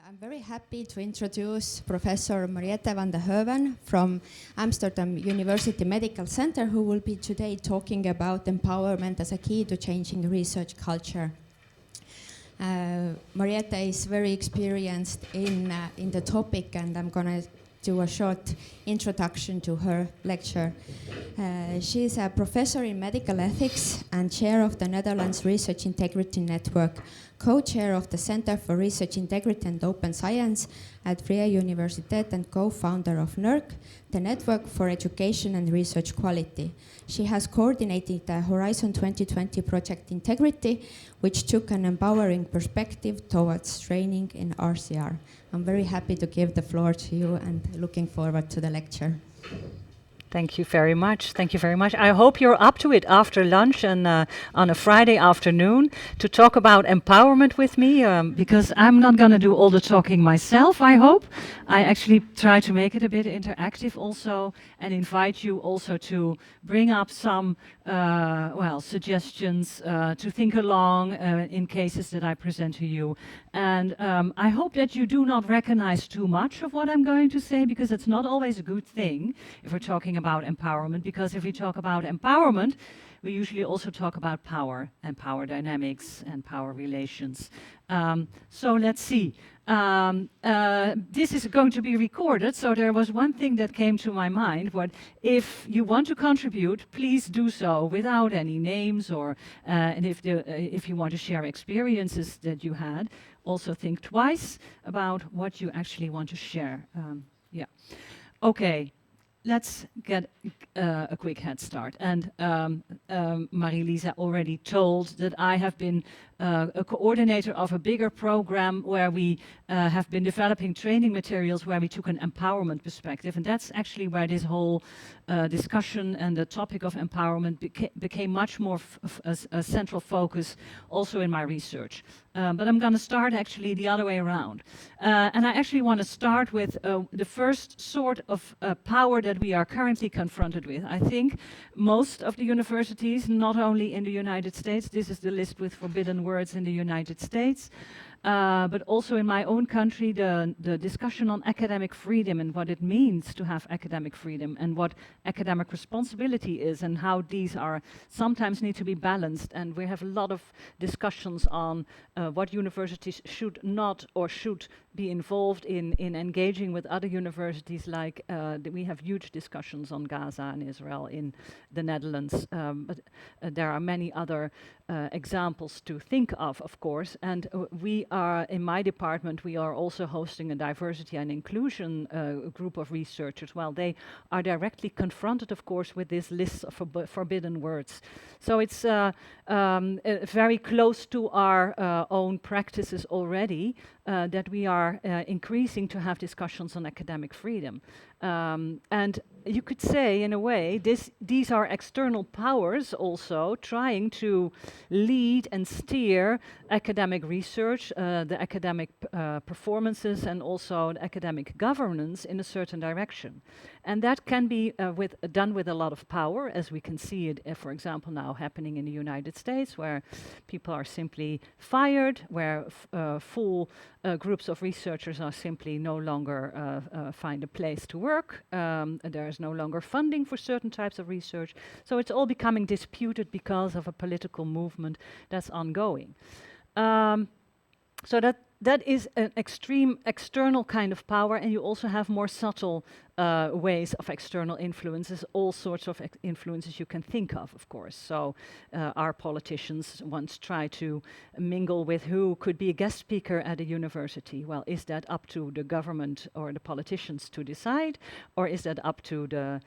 I'm very happy to introduce Professor Mariëtte van de Höven from Amsterdam University Medical Center, who will be today talking about empowerment as a key to changing research culture. Mariëtte is very experienced in the topic, and I'm going to do a short introduction to her lecture. She is a professor in medical ethics and chair of the Netherlands Research Integrity Network, co-chair of the Center for Research Integrity and Open Science at Vrije Universiteit, and co-founder of NERC, the Network for Education and Research Quality. She has coordinated the Horizon 2020 project Integrity, which took an empowering perspective towards training in RCR. I'm very happy to give the floor to you and looking forward to the lecture. Thank you very much. Thank you very much. I hope you're up to it after lunch and on a Friday afternoon to talk about empowerment with me, because I'm not going to do all the talking myself, I hope. I actually try to make it a bit interactive also and invite you also to bring up some suggestions to think along in cases that I present to you. And I hope that you do not recognize too much of what I'm going to say, because it's not always a good thing if we're talking about empowerment, because if we talk about empowerment, we usually also talk about power and power dynamics and power relations. So let's see. This is going to be recorded, so there was one thing that came to my mind. What if you want to contribute, please do so without any names, or and if you want to share experiences that you had, also think twice about what you actually want to share. Okay. Let's get a quick head start. And Marie-Lisa already told that I have been a coordinator of a bigger program where we have been developing training materials where we took an empowerment perspective. And that's actually where this whole discussion and the topic of empowerment became much more a central focus also in my research. But I'm going to start actually the other way around. And I actually want to start with the first sort of power that we are currently confronted with. I think most of the universities, not only in the United States, this is the list with forbidden words in the United States, but also in my own country, the discussion on academic freedom and what it means to have academic freedom and what academic responsibility is and how these are sometimes need to be balanced. And we have a lot of discussions on what universities should not or should be involved in engaging with other universities, like we have huge discussions on Gaza and Israel in the Netherlands, but there are many other examples to think of course. And we are, in my department, we are also hosting a diversity and inclusion group of researchers. Well, they are directly confronted, of course, with this list of forbidden words. So it's very close to our own practices already that we are increasing to have discussions on academic freedom. And you could say, in a way, these are external powers also trying to lead and steer academic research, the academic performances, and also the academic governance in a certain direction. And that can be done with a lot of power, as we can see it, for example, now happening in the United States, where people are simply fired, where full groups of researchers are simply no longer find a place to work. There is no longer funding for certain types of research. So it's all becoming disputed because of a political movement that's ongoing. So that is an extreme external kind of power, and you also have more subtle ways of external influences, all sorts of influences you can think of course. So our politicians once try to mingle with who could be a guest speaker at a university. Well, is that up to the government or the politicians to decide, or is that up to the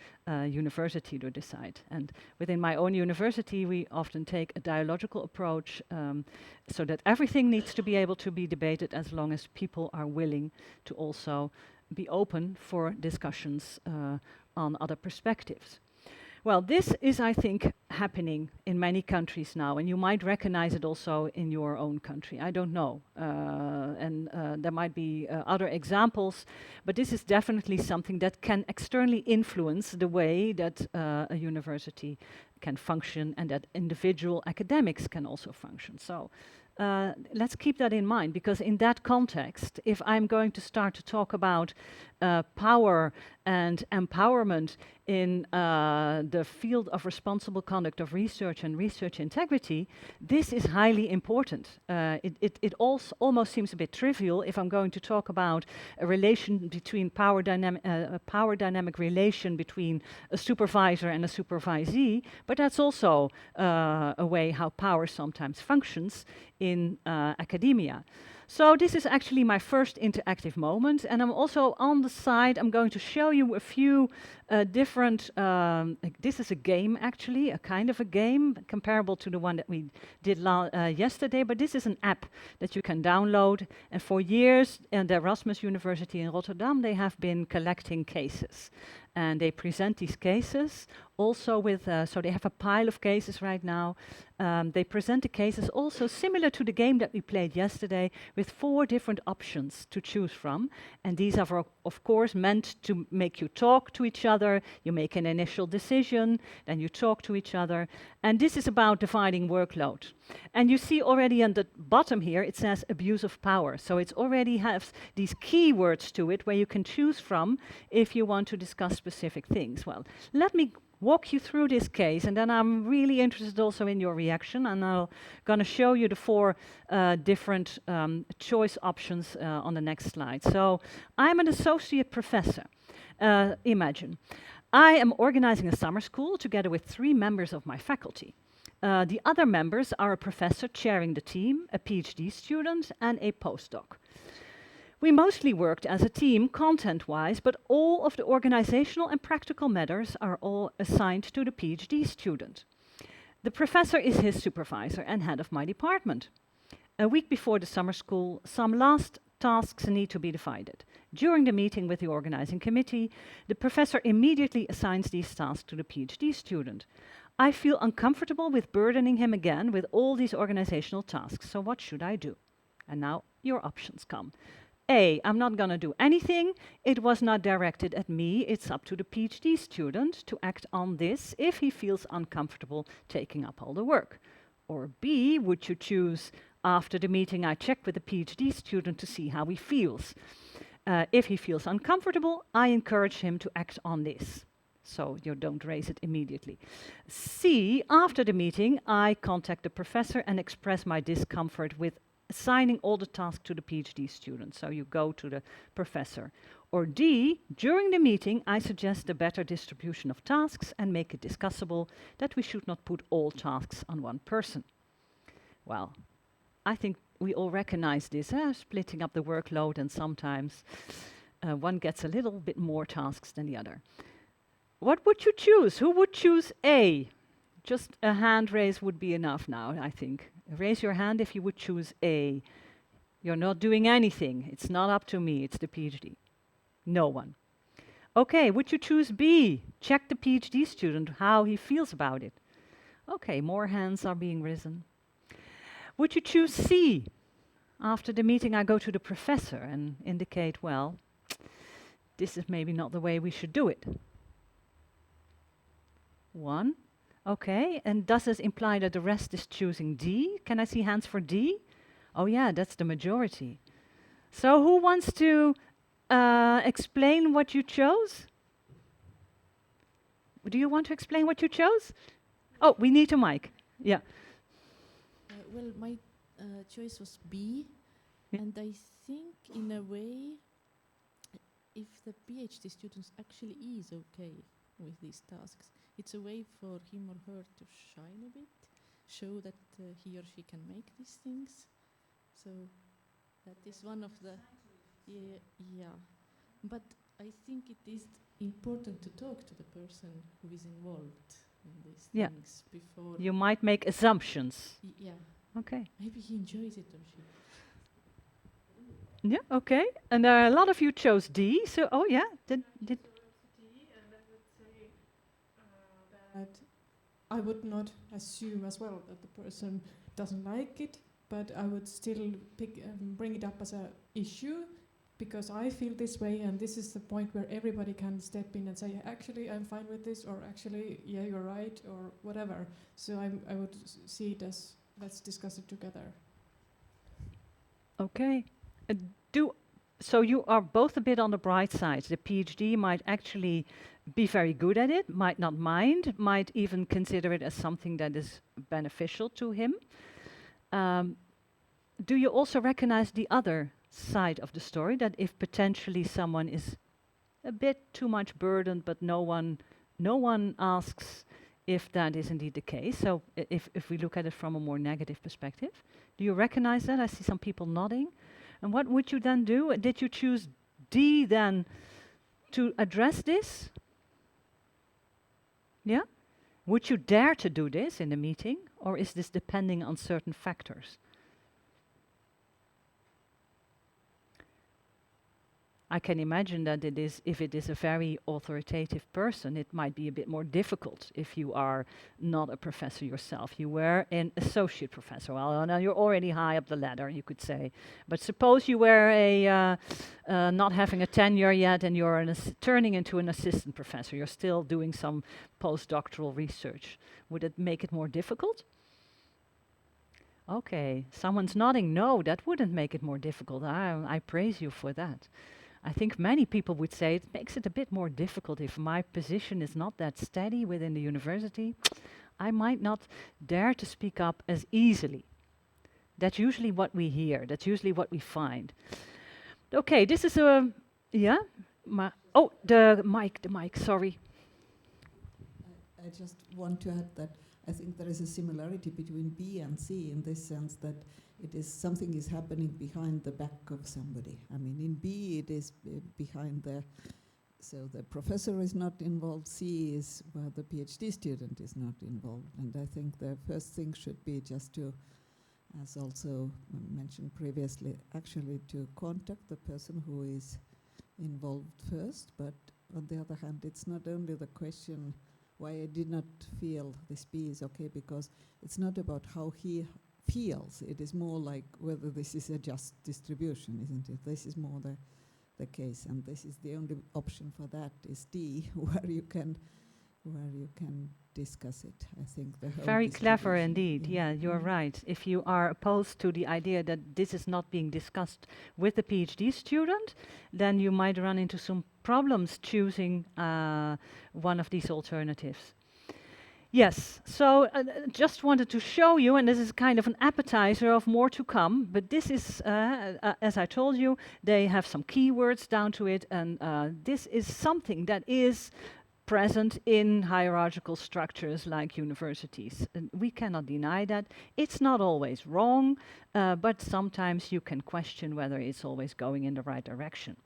university to decide? And within my own university, we often take a dialogical approach, so that everything needs to be able to be debated as long as people are willing to also be open for discussions on other perspectives. Well, this is, I think, happening in many countries now, and you might recognize it also in your own country. I don't know. There might be other examples, but this is definitely something that can externally influence the way that a university can function and that individual academics can also function. So let's keep that in mind, because in that context, if I'm going to start to talk about power and empowerment in the field of responsible conduct of research and research integrity, this is highly important. It also almost seems a bit trivial if I'm going to talk about a relation between a power dynamic relation between a supervisor and a supervisee, but that's also a way how power sometimes functions in academia. So this is actually my first interactive moment, and I'm also on the side, I'm going to show you a few different, this is a game actually, a kind of a game comparable to the one that we did yesterday, but this is an app that you can download, and for years at the Erasmus University in Rotterdam they have been collecting cases. And they present these cases also with, so they have a pile of cases right now. They present the cases also similar to the game that we played yesterday, with 4 different options to choose from. And these are, of course, meant to make you talk to each other. You make an initial decision, then you talk to each other. And this is about dividing workload. And you see already on the bottom here, it says abuse of power. So it already has these keywords to it where you can choose from if you want to discuss specific things. Well, let me walk you through this case, and then I'm really interested also in your reaction, and I'm going to show you the 4 different choice options on the next slide. So I'm an associate professor. Imagine. I am organizing a summer school together with 3 members of my faculty. The other members are a professor chairing the team, a PhD student, and a postdoc. We mostly worked as a team content-wise, but all of the organizational and practical matters are all assigned to the PhD student. The professor is his supervisor and head of my department. A week before the summer school, some last tasks need to be divided. During the meeting with the organizing committee, the professor immediately assigns these tasks to the PhD student. I feel uncomfortable with burdening him again with all these organizational tasks, so what should I do? And now your options come. A, I'm not going to do anything. It was not directed at me. It's up to the PhD student to act on this if he feels uncomfortable taking up all the work. Or B, would you choose, after the meeting I check with the PhD student to see how he feels. If he feels uncomfortable, I encourage him to act on this. So you don't raise it immediately. C, after the meeting, I contact the professor and express my discomfort with assigning all the tasks to the PhD student. So you go to the professor. Or D, during the meeting, I suggest a better distribution of tasks and make it discussable that we should not put all tasks on one person. Well, I think we all recognize this, splitting up the workload, and sometimes one gets a little bit more tasks than the other. What would you choose? Who would choose A? Just a hand raise would be enough now, I think. Raise your hand if you would choose A. You're not doing anything. It's not up to me. It's the PhD. No one. Okay, would you choose B? Check the PhD student, how he feels about it. Okay, more hands are being risen. Would you choose C? After the meeting, I go to the professor and indicate, well, this is maybe not the way we should do it. 1. Okay, and does this imply that the rest is choosing D? Can I see hands for D? Oh yeah, that's the majority. So who wants to explain what you chose? Do you want to explain what you chose? Oh, we need a mic. Yeah. Well, my choice was B, and I think in a way, if the PhD student actually is okay with these tasks, it's a way for him or her to shine a bit, show that he or she can make these things. So that is one of the, yeah. But I think it is important to talk to the person who is involved in these things before. You might make assumptions. Yeah. Okay. Maybe he enjoys it or she. Yeah, okay. And a lot of you chose D, so, oh yeah, did I would not assume as well that the person doesn't like it, but I would still bring it up as a issue, because I feel this way, and this is the point where everybody can step in and say, actually, I'm fine with this, or actually, yeah, you're right, or whatever. So I would see it as, let's discuss it together. Okay. So you are both a bit on the bright side. The PhD might actually be very good at it, might not mind, might even consider it as something that is beneficial to him. Do you also recognize the other side of the story, that if potentially someone is a bit too much burdened, but no one asks if that is indeed the case? So if we look at it from a more negative perspective, do you recognize that? I see some people nodding. And what would you then do? Did you choose D then to address this? Yeah? Would you dare to do this in a meeting, or is this depending on certain factors? I can imagine that it is, if it is a very authoritative person, it might be a bit more difficult if you are not a professor yourself. You were an associate professor. Well, now you're already high up the ladder, you could say. But suppose you were not having a tenure yet, and you're turning into an assistant professor. You're still doing some postdoctoral research. Would it make it more difficult? Okay, someone's nodding. No, that wouldn't make it more difficult. I praise you for that. I think many people would say it makes it a bit more difficult if my position is not that steady within the university. I might not dare to speak up as easily. That's usually what we hear. That's usually what we find. Okay, this is a, yeah? The mic, sorry. I just want to add that I think there is a similarity between B and C in this sense that it is something is happening behind the back of somebody. I mean, in B it is behind so the professor is not involved. C is where the PhD student is not involved. And I think the first thing should be just to, as also mentioned previously, actually to contact the person who is involved first. But on the other hand, it's not only the question why I did not feel this B is okay, because it's not about how he feels. It is more like whether this is a just distribution, isn't it? This is more the case, and this is the only option for that is D, where you can discuss it. I think the whole very clever indeed. Yeah, You're right. If you are opposed to the idea that this is not being discussed with the PhD student, then you might run into some problems choosing one of these alternatives. Yes, so just wanted to show you, and this is kind of an appetizer of more to come, but this is, as I told you, they have some keywords down to it, and this is something that is present in hierarchical structures like universities. And we cannot deny that. It's not always wrong, but sometimes you can question whether it's always going in the right direction.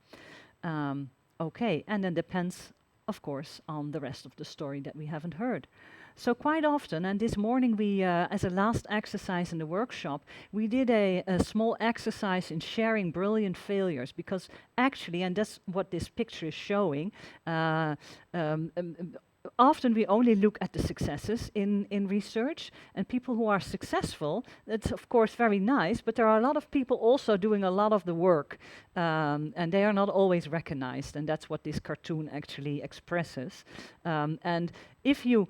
Okay, and then depends, of course, on the rest of the story that we haven't heard. So quite often, and this morning we, as a last exercise in the workshop, we did a small exercise in sharing brilliant failures, because actually, and that's what this picture is showing, often we only look at the successes in research, and people who are successful, that's of course very nice, but there are a lot of people also doing a lot of the work, and they are not always recognized, and that's what this cartoon actually expresses. And if you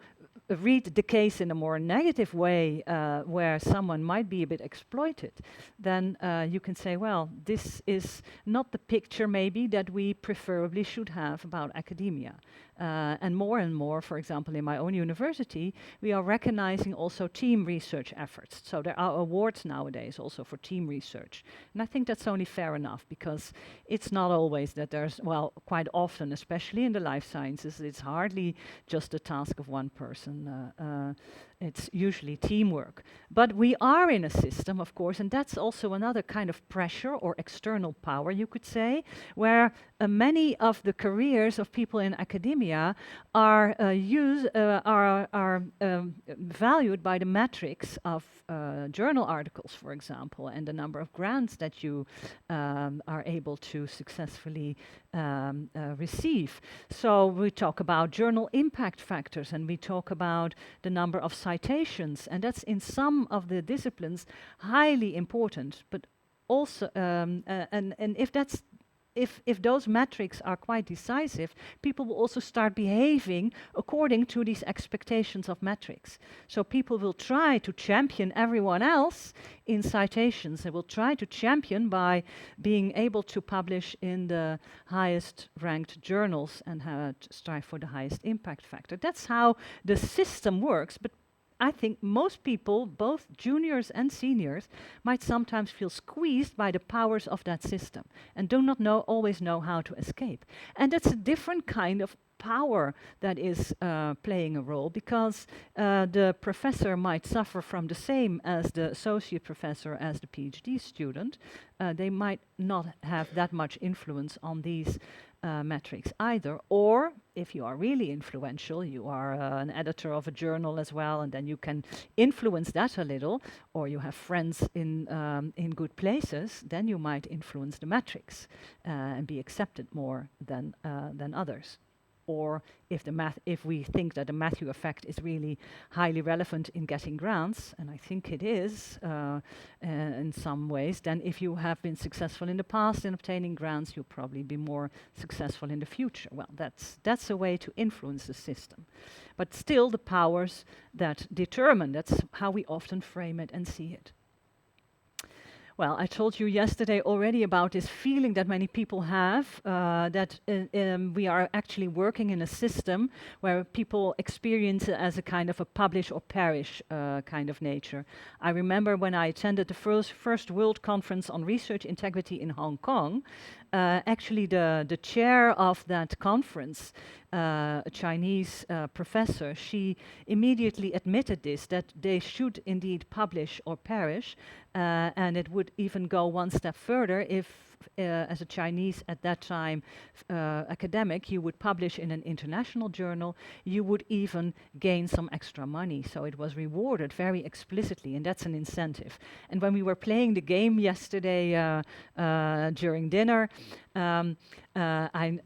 read the case in a more negative way, where someone might be a bit exploited, then you can say, well, this is not the picture maybe that we preferably should have about academia. And more, for example, in my own university, we are recognizing also team research efforts. So there are awards nowadays also for team research. And I think that's only fair enough, because it's not always that there's, well, quite often, especially in the life sciences, it's hardly just the task of one person. It's usually teamwork. But we are in a system, of course, and that's also another kind of pressure or external power, you could say, where many of the careers of people in academia are valued by the metrics of journal articles, for example, and the number of grants that you are able to successfully receive. So we talk about journal impact factors, and we talk about the number of citations, and that's in some of the disciplines highly important. But also, and if those metrics are quite decisive, people will also start behaving according to these expectations of metrics. So people will try to champion everyone else in citations. They will try to champion by being able to publish in the highest ranked journals and strive for the highest impact factor. That's how the system works. But I think most people, both juniors and seniors, might sometimes feel squeezed by the powers of that system and do not always know how to escape. And that's a different kind of power that is playing a role, because the professor might suffer from the same as the associate professor as the PhD student. They might not have that much influence on these metrics either. Or if you are really influential, you are an editor of a journal as well, and then you can influence that a little, or you have friends in good places, then you might influence the metrics and be accepted more than others. Or if we think that the Matthew effect is really highly relevant in getting grants, and I think it is in some ways, then if you have been successful in the past in obtaining grants, you'll probably be more successful in the future. Well, that's a way to influence the system. But still, the powers that determine, that's how we often frame it and see it. Well, I told you yesterday already about this feeling that many people have, that we are actually working in a system where people experience it as a kind of a publish or perish kind of nature. I remember when I attended the first World Conference on Research Integrity in Hong Kong, actually the chair of that conference, a Chinese professor, she immediately admitted this, that they should indeed publish or perish, and it would even go one step further if, as a Chinese at that time academic, you would publish in an international journal, you would even gain some extra money. So it was rewarded very explicitly, and that's an incentive. And when we were playing the game yesterday during dinner, I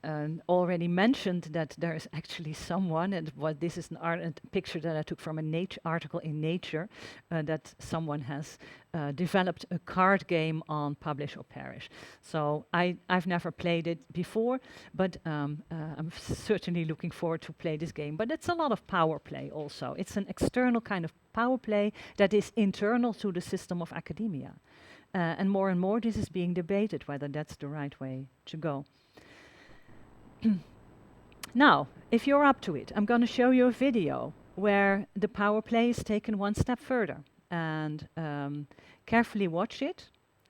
already mentioned that there is actually someone, and this is a picture that I took from a article in Nature, that someone has developed a card game on publish or perish. So I've never played it before, but I'm certainly looking forward to play this game. But it's a lot of power play also. It's an external kind of power play that is internal to the system of academia. And more this is being debated, whether that's the right way to go. Now, if you're up to it, I'm going to show you a video where the power play is taken one step further. And carefully watch it,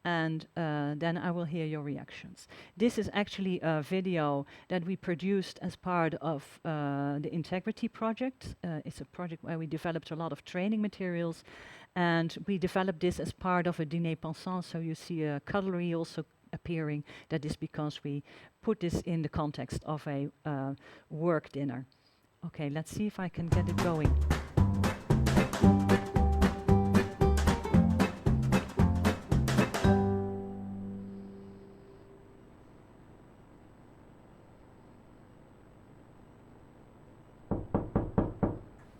and then I will hear your reactions. This is actually a video that we produced as part of the Integrity Project. It's a project where we developed a lot of training materials, and we developed this as part of a dîner pensant, so you see a cutlery also appearing. That is because we put this in the context of a work dinner. Okay, let's see if I can get it going.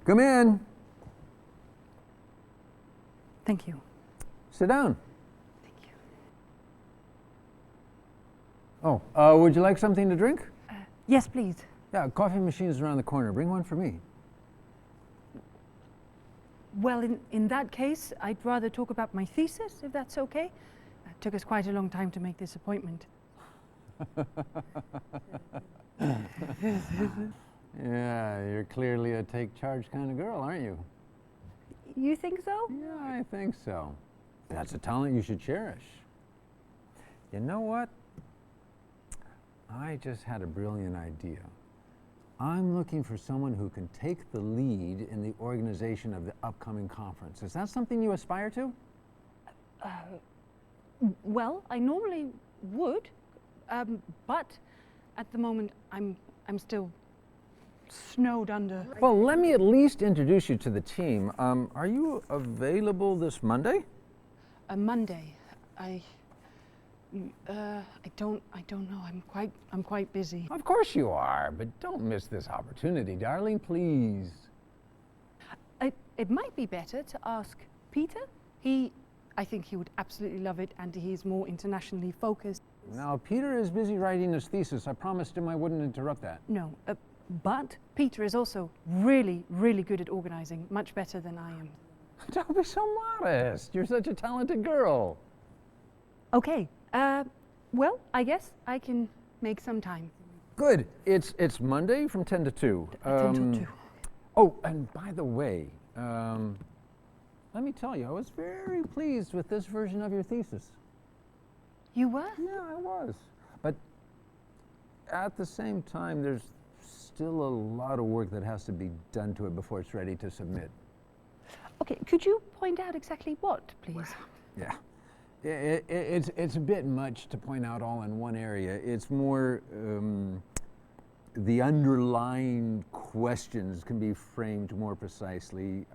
Come in. Thank you. Sit down. Thank you. Oh, would you like something to drink? Yes, please. Yeah, coffee machine is around the corner. Bring one for me. Well, in that case, I'd rather talk about my thesis, if that's okay. It took us quite a long time to make this appointment. Yeah, you're clearly a take charge kind of girl, aren't you? You think so? Yeah, I think so. That's a talent you should cherish. You know what? I just had a brilliant idea. I'm looking for someone who can take the lead in the organization of the upcoming conference. Is that something you aspire to? Well, I normally would, but at the moment I'm still snowed under. Well, let me at least introduce you to the team. Are you available this Monday? Monday. I don't know. I'm quite busy. Of course you are, but don't miss this opportunity, darling, please. It might be better to ask Peter. I think he would absolutely love it, and he's more internationally focused. Now, Peter is busy writing his thesis. I promised him I wouldn't interrupt that. No, but Peter is also really, really good at organizing, much better than I am. Don't be so modest. You're such a talented girl. Okay, well, I guess I can make some time. Good. It's Monday from 10 to 2. 10 to 2. Oh, and by the way, let me tell you, I was very pleased with this version of your thesis. You were? Yeah, I was. But at the same time, there's still a lot of work that has to be done to it before it's ready to submit. Okay, could you point out exactly what, please? Yeah. It's a bit much to point out all in one area. It's more the underlying questions can be framed more precisely.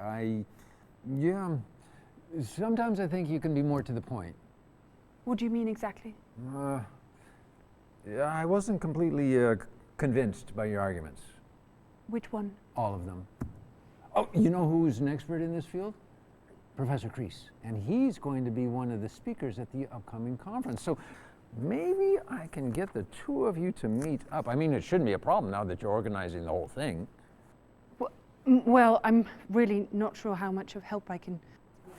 Sometimes I think you can be more to the point. What do you mean exactly? I wasn't completely convinced by your arguments. Which one? All of them. Oh, you know who's an expert in this field? Professor Kreis, and he's going to be one of the speakers at the upcoming conference. So maybe I can get the two of you to meet up. I mean, it shouldn't be a problem now that you're organizing the whole thing. Well, I'm really not sure how much of help I can.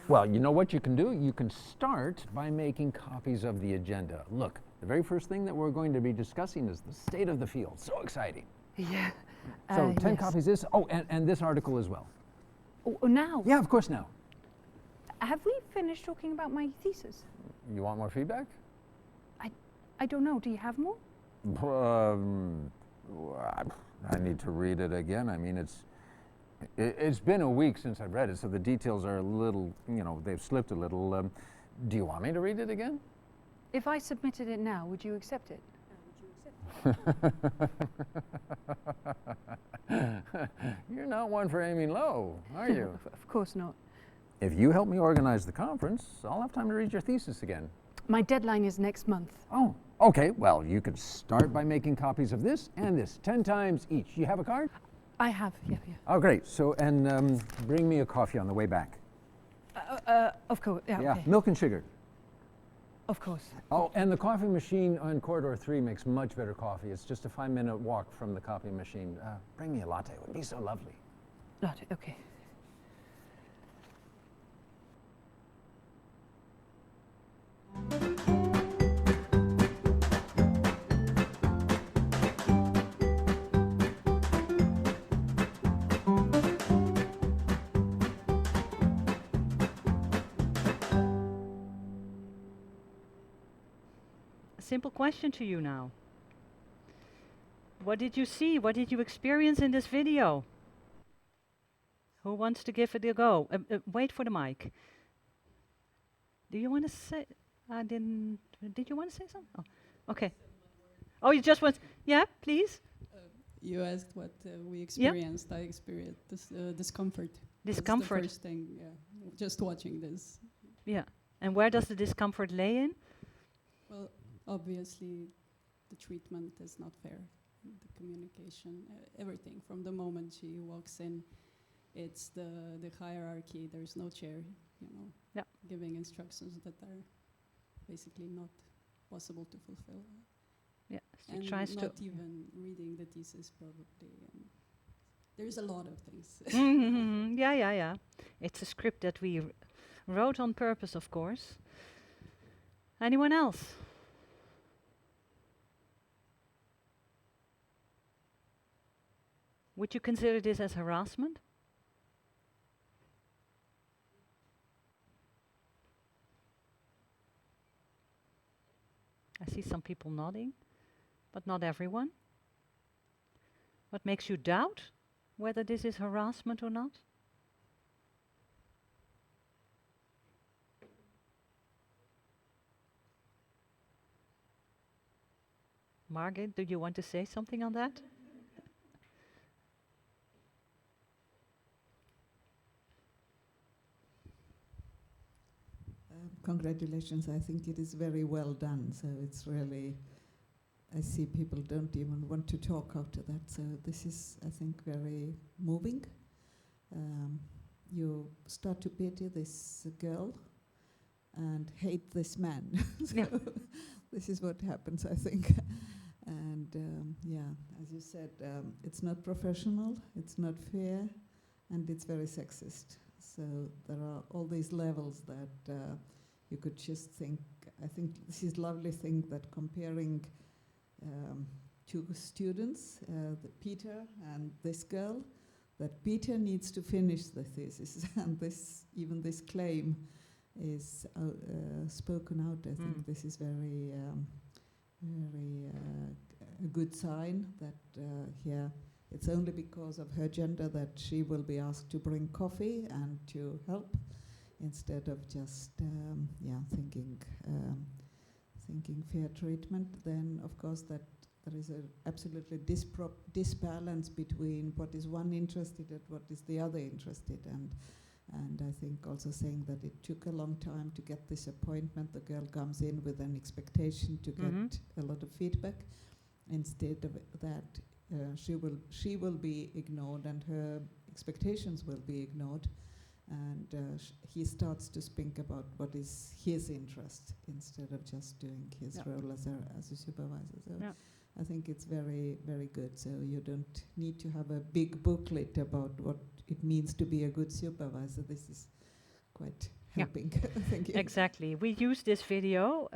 Well, you know what you can do? You can start by making copies of the agenda. Look, the very first thing that we're going to be discussing is the state of the field. So exciting. Yeah. So 10 yes. copies this. Oh, and this article as well. Oh, now? Yeah, of course now. Have we finished talking about my thesis? You want more feedback? I don't know. Do you have more? I need to read it again. I mean, it's been a week since I've read it, so the details are a little, they've slipped a little. Do you want me to read it again? If I submitted it now, would you accept it? You're not one for aiming low, are you? Of course not. If you help me organize the conference, I'll have time to read your thesis again. My deadline is next month. Oh, okay. Well, you could start by making copies of this and this, 10 times each. You have a card? I have, yeah. Oh, great. So, and bring me a coffee on the way back. Of course, yeah. Yeah, Okay. milk and sugar. Of course. Oh, and the coffee machine on corridor 3 makes much better coffee. It's just a 5-minute walk from the coffee machine. Bring me a latte. It would be so lovely. Latte, okay. Simple question to you now. What did you see? What did you experience in this video? Who wants to give it a go? Wait for the mic. Do you want to say? Did you want to say something? Oh, okay. Oh, you just want? Yeah, please. You asked what we experienced. Yep. I experienced this discomfort. Discomfort. That's the first thing. Yeah, just watching this. Yeah, and where does the discomfort lay in? Well, obviously, the treatment is not fair. The communication, everything from the moment she walks in, it's the hierarchy. There's no chair, Yeah. giving instructions that are basically not possible to fulfill. Yeah, and she tries not to. even reading the thesis probably. And there's a lot of things. Yeah. It's a script that we wrote on purpose, of course. Anyone else? Would you consider this as harassment? I see some people nodding, but not everyone. What makes you doubt whether this is harassment or not? Margit, do you want to say something on that? Congratulations. I think it is very well done. So it's really, I see people don't even want to talk after that. So this is, I think, very moving. You start to pity this girl and hate this man. So Yeah. this is what happens, I think. And yeah, as you said, it's not professional, it's not fair, and it's very sexist. So there are all these levels that you could just think. I think this is a lovely thing that comparing two students, Peter and this girl, that Peter needs to finish the thesis, and even this claim is spoken out. I think this is very a good sign that here it's only because of her gender that she will be asked to bring coffee and to help, instead of just thinking fair treatment. Then of course that there is an absolutely disbalance between what is one interested and what is the other interested, and I think also saying that it took a long time to get this appointment. The girl comes in with an expectation to get a lot of feedback. Instead of that, she will be ignored, and her expectations will be ignored. And he starts to think about what is his interest instead of just doing his role as a supervisor. So I think it's very, very good. So you don't need to have a big booklet about what it means to be a good supervisor. This is quite helping. Thank you. Exactly. We use this video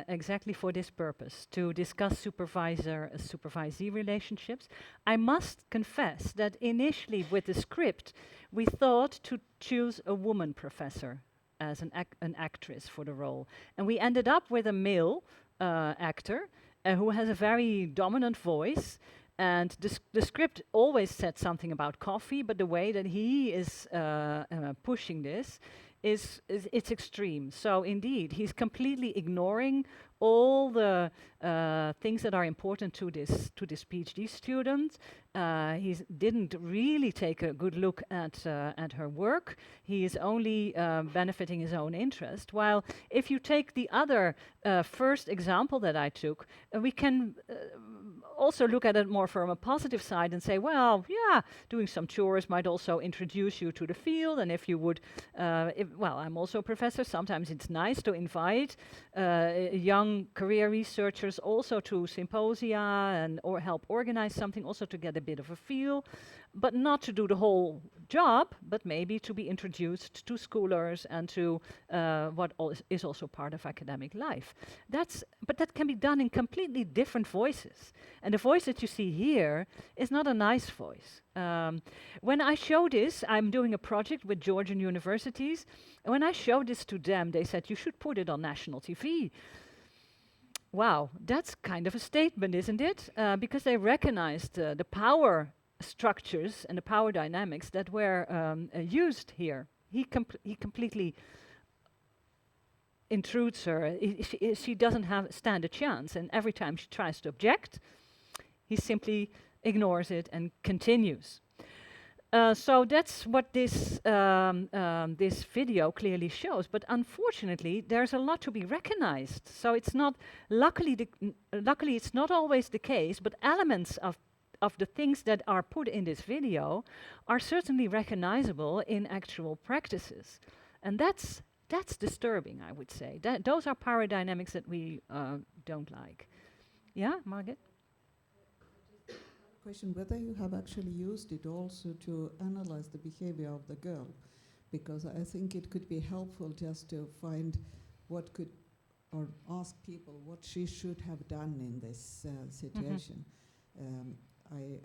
exactly for this purpose, to discuss supervisor-supervisee relationships. I must confess that initially with the script, we thought to choose a woman professor as an actress for the role. And we ended up with a male actor who has a very dominant voice. And the script always said something about coffee, but the way that he is pushing this is it's extreme. So indeed, he's completely ignoring all the things that are important to this PhD student. He didn't really take a good look at her work. He is only benefiting his own interest. While if you take the other first example that I took, we can also look at it more from a positive side and say, well, yeah, doing some chores might also introduce you to the field. And if you would, well, I'm also a professor. Sometimes it's nice to invite young career researchers also to symposia and or help organize something, also to get a bit of a feel, but not to do the whole job, but maybe to be introduced to schoolers and to what is also part of academic life. But that can be done in completely different voices. And the voice that you see here is not a nice voice. When I show this, I'm doing a project with Georgian universities, and when I showed this to them, they said, you should put it on national TV. Wow, that's kind of a statement, isn't it? Because they recognized the power structures and the power dynamics that were used here. He completely intrudes her. She doesn't stand a chance, and every time she tries to object, he simply ignores it and continues. So that's what this video clearly shows. But unfortunately, there's a lot to be recognized. So it's not, luckily it's not always the case, but elements of the things that are put in this video are certainly recognizable in actual practices. And that's disturbing, I would say. Those are power dynamics that we don't like. Yeah, Mariëtte? Question whether you have actually used it also to analyze the behavior of the girl, because I think it could be helpful just to find what could, or ask people what she should have done in this situation.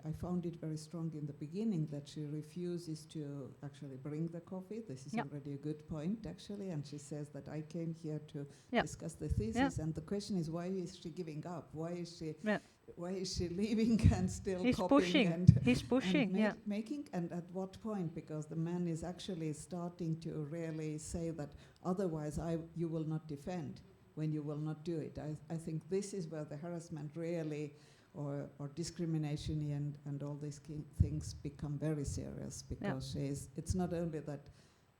I found it very strong in the beginning that she refuses to actually bring the coffee. This is already a good point, actually. And she says that I came here to discuss the thesis. And the question is, why is she giving up? Why is she leaving and still copying? He's pushing, making? And at what point? Because the man is actually starting to really say that otherwise you will not defend when you will not do it. I think this is where the harassment really, or discrimination and all these things become very serious, because it's not only that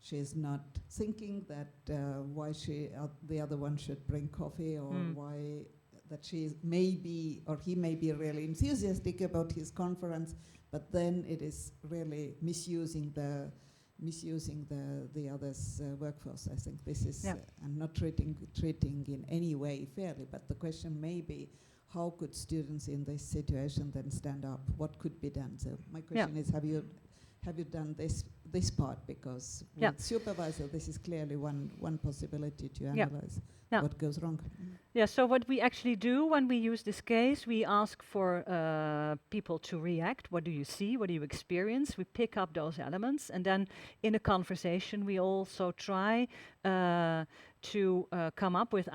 she's not thinking that why the other one should bring coffee, or why that she may be, or he may be really enthusiastic about his conference, but then it is really misusing the other's workforce. I think this is, I'm not treating in any way fairly, but the question may be, how could students in this situation then stand up? What could be done? So my question is, have you done this part? Because with supervisor, this is clearly one possibility to analyze what goes wrong. Yeah, so what we actually do when we use this case, we ask for people to react. What do you see? What do you experience? We pick up those elements, and then in a conversation, we also try to come up with,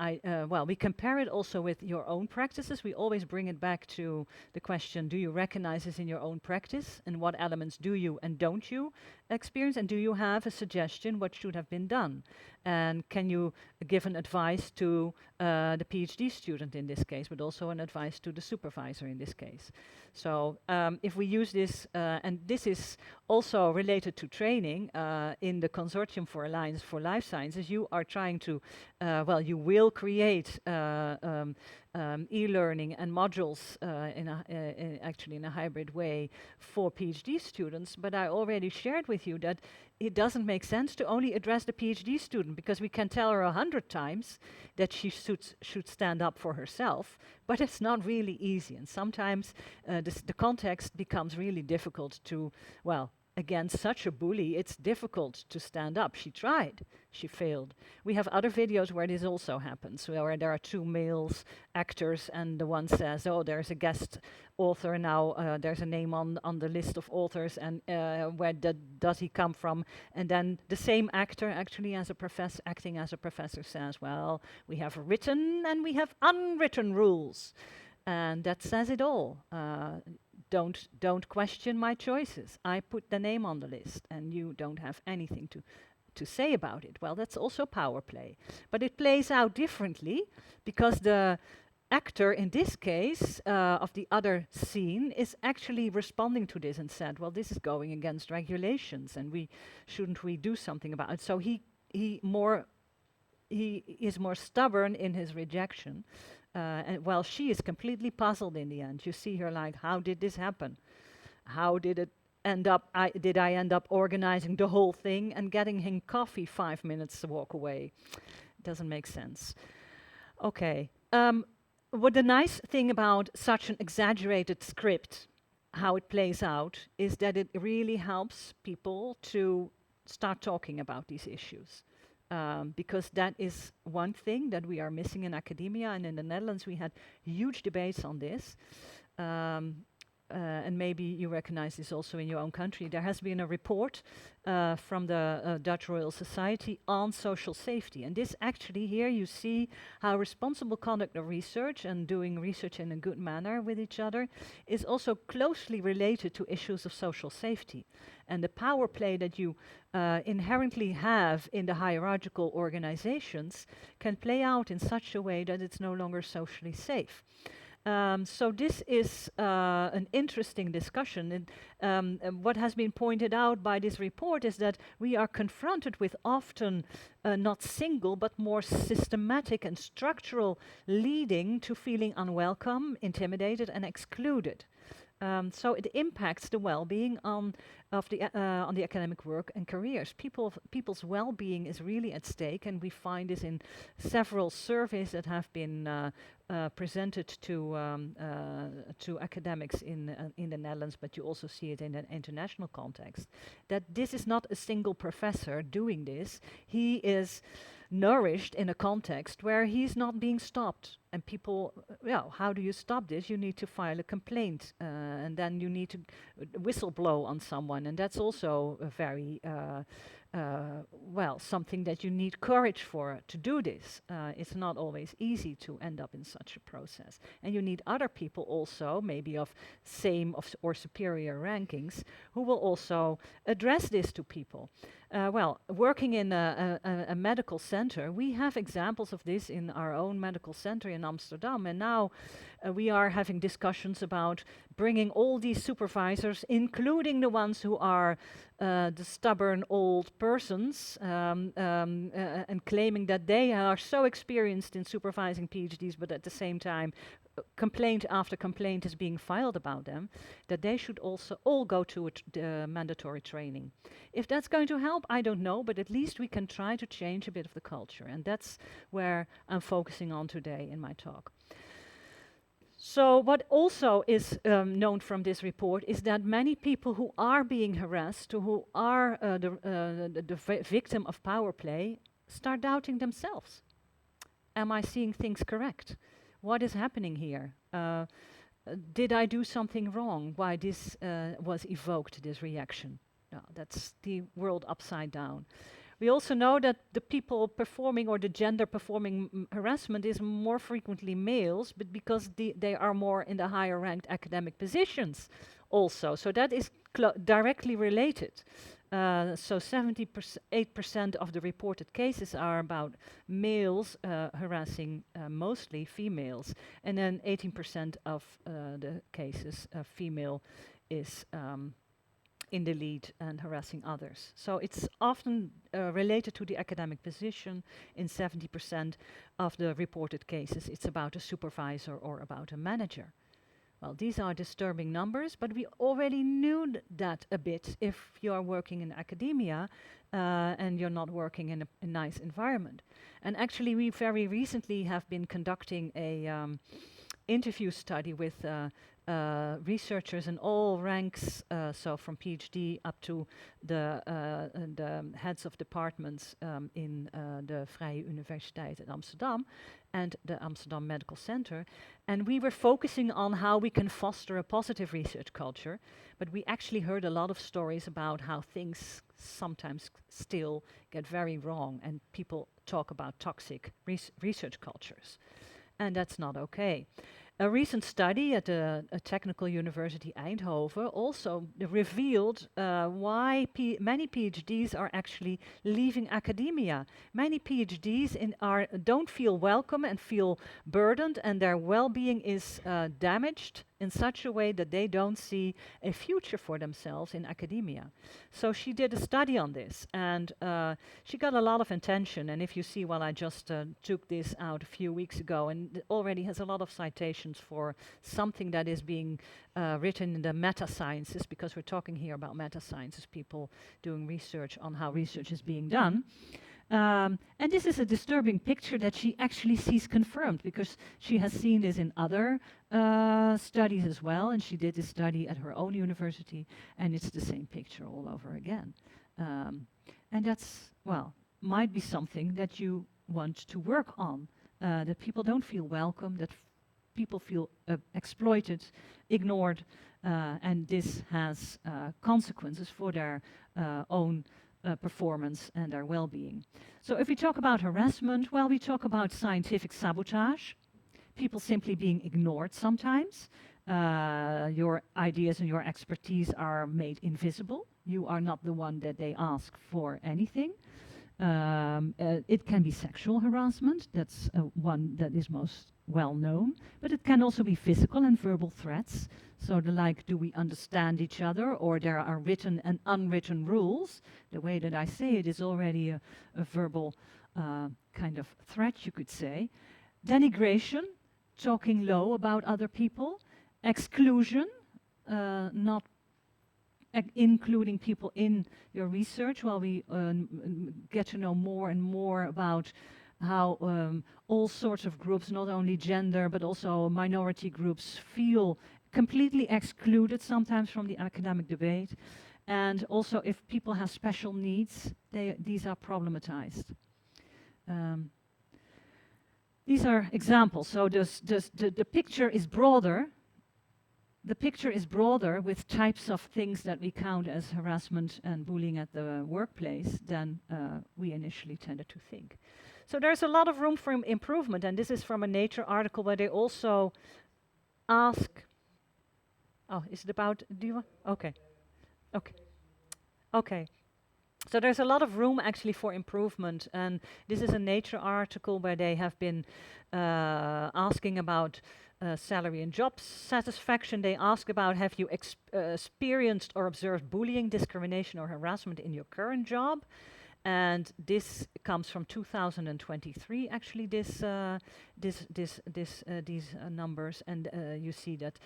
we compare it also with your own practices. We always bring it back to the question, do you recognize this in your own practice? And what elements do you and don't you experience? And do you have a suggestion what should have been done? And can you give an advice to the PhD student in this case, but also an advice to the supervisor in this case? So if we use this, and this is also related to training, in the Consortium for Alliance for Life Sciences, you are trying to, you will create e-learning and modules actually in a hybrid way for PhD students, but I already shared with you that it doesn't make sense to only address the PhD student, because we can tell her 100 times that she should stand up for herself, but it's not really easy, and sometimes the context becomes really difficult to, against such a bully, it's difficult to stand up. She tried, she failed. We have other videos where this also happens, where there are two males actors, and the one says, oh, there's a guest author now, there's a name on the list of authors, and where does he come from? And then the same actor, actually as a professor, acting as a professor, says, well, we have written and we have unwritten rules. And that says it all. Don't question my choices. I put the name on the list, and you don't have anything to say about it. Well, that's also power play. But it plays out differently, because the actor in this case of the other scene is actually responding to this and said, well, this is going against regulations, and shouldn't we do something about it? So he is more stubborn in his rejection. And while she is completely puzzled in the end. You see her like, how did this happen? How did it end up? Did I end up organizing the whole thing and getting him coffee 5 minutes to walk away? Doesn't make sense. Okay. What the nice thing about such an exaggerated script, how it plays out, is that it really helps people to start talking about these issues. Because that is one thing that we are missing in academia, and in the Netherlands we had huge debates on this. And maybe you recognize this also in your own country. There has been a report from the Dutch Royal Society on social safety. And this actually, here you see how responsible conduct of research and doing research in a good manner with each other is also closely related to issues of social safety. And the power play that you inherently have in the hierarchical organizations can play out in such a way that it's no longer socially safe. So this is an interesting discussion. And what has been pointed out by this report is that we are confronted with often not single, but more systematic and structural leading to feeling unwelcome, intimidated, and excluded. So it impacts the well-being on the academic work and careers. People's well-being is really at stake, and we find this in several surveys that have been presented to academics in the Netherlands, but you also see it in an international context. That this is not a single professor doing this. He is nourished in a context where he's not being stopped. And people, how do you stop this? You need to file a complaint, and then you need to whistleblow on someone, and that's also a very something that you need courage for to do this. It's not always easy to end up in such a process, and you need other people also, maybe of same or superior rankings, who will also address this to people. Well, working in a medical center, we have examples of this in our own medical center in Amsterdam, and now we are having discussions about bringing all these supervisors, including the ones who are the stubborn old persons, and claiming that they are so experienced in supervising PhDs, but at the same time complaint after complaint is being filed about them, that they should also all go to mandatory training. If that's going to help, I don't know, but at least we can try to change a bit of the culture, and that's where I'm focusing on today in my talk. So what also is known from this report is that many people who are being harassed, who are the victim of power play, start doubting themselves. Am I seeing things correct? What is happening here? Did I do something wrong? Why this was evoked, this reaction? No, that's the world upside down. We also know that the people performing, or the gender performing harassment, is more frequently males, but because they are more in the higher ranked academic positions also. So that is directly related. So 78% of the reported cases are about males harassing mostly females, and then 18% of the cases female is in the lead and harassing others. So it's often related to the academic position. In 70% of the reported cases, it's about a supervisor or about a manager. Well, these are disturbing numbers, but we already knew that a bit if you are working in academia and you're not working in a nice environment. And actually, we very recently have been conducting a interview study with researchers in all ranks, so from PhD up to the heads of departments in the Vrije Universiteit in Amsterdam and the Amsterdam Medical Center. And we were focusing on how we can foster a positive research culture, but we actually heard a lot of stories about how things sometimes still get very wrong, and people talk about toxic research cultures. And that's not okay. A recent study at a technical university Eindhoven also revealed why many PhDs are actually leaving academia. Many PhDs don't feel welcome and feel burdened, and their well-being is damaged in such a way that they don't see a future for themselves in academia. So she did a study on this, and she got a lot of attention. And if you see, well, I just took this out a few weeks ago, and it already has a lot of citations for something that is being written in the meta-sciences, because we're talking here about meta-sciences, people doing research on how research is being done. And this is a disturbing picture that she actually sees confirmed, because she has seen this in other studies as well, and she did this study at her own university, and it's the same picture all over again. And that's, well, might be something that you want to work on, that people don't feel welcome, that people feel exploited, ignored, and this has consequences for their own performance and their well-being. So if we talk about harassment, well, we talk about scientific sabotage, people simply being ignored sometimes. Your ideas and your expertise are made invisible. You are not the one that they ask for anything. It can be sexual harassment, that's one that is most well known, but it can also be physical and verbal threats. So the like, do we understand each other, or there are written and unwritten rules. The way that I say it is already a verbal kind of threat, you could say. Denigration, talking low about other people. Exclusion, not including people in your research, while we get to know more and more about how all sorts of groups, not only gender, but also minority groups, feel completely excluded sometimes from the academic debate. And also if people have special needs, these are problematized. These are examples. So the picture is broader. The picture is broader with types of things that we count as harassment and bullying at the workplace than we initially tended to think. So there's a lot of room for improvement, and this is from a Nature article where they also ask, oh, is it about, do you want, okay, okay, okay. So there's a lot of room actually for improvement, and this is a Nature article where they have been asking about salary and job satisfaction. They ask about, have you experienced or observed bullying, discrimination or harassment in your current job? And this comes from 2023, actually, these numbers, and you see that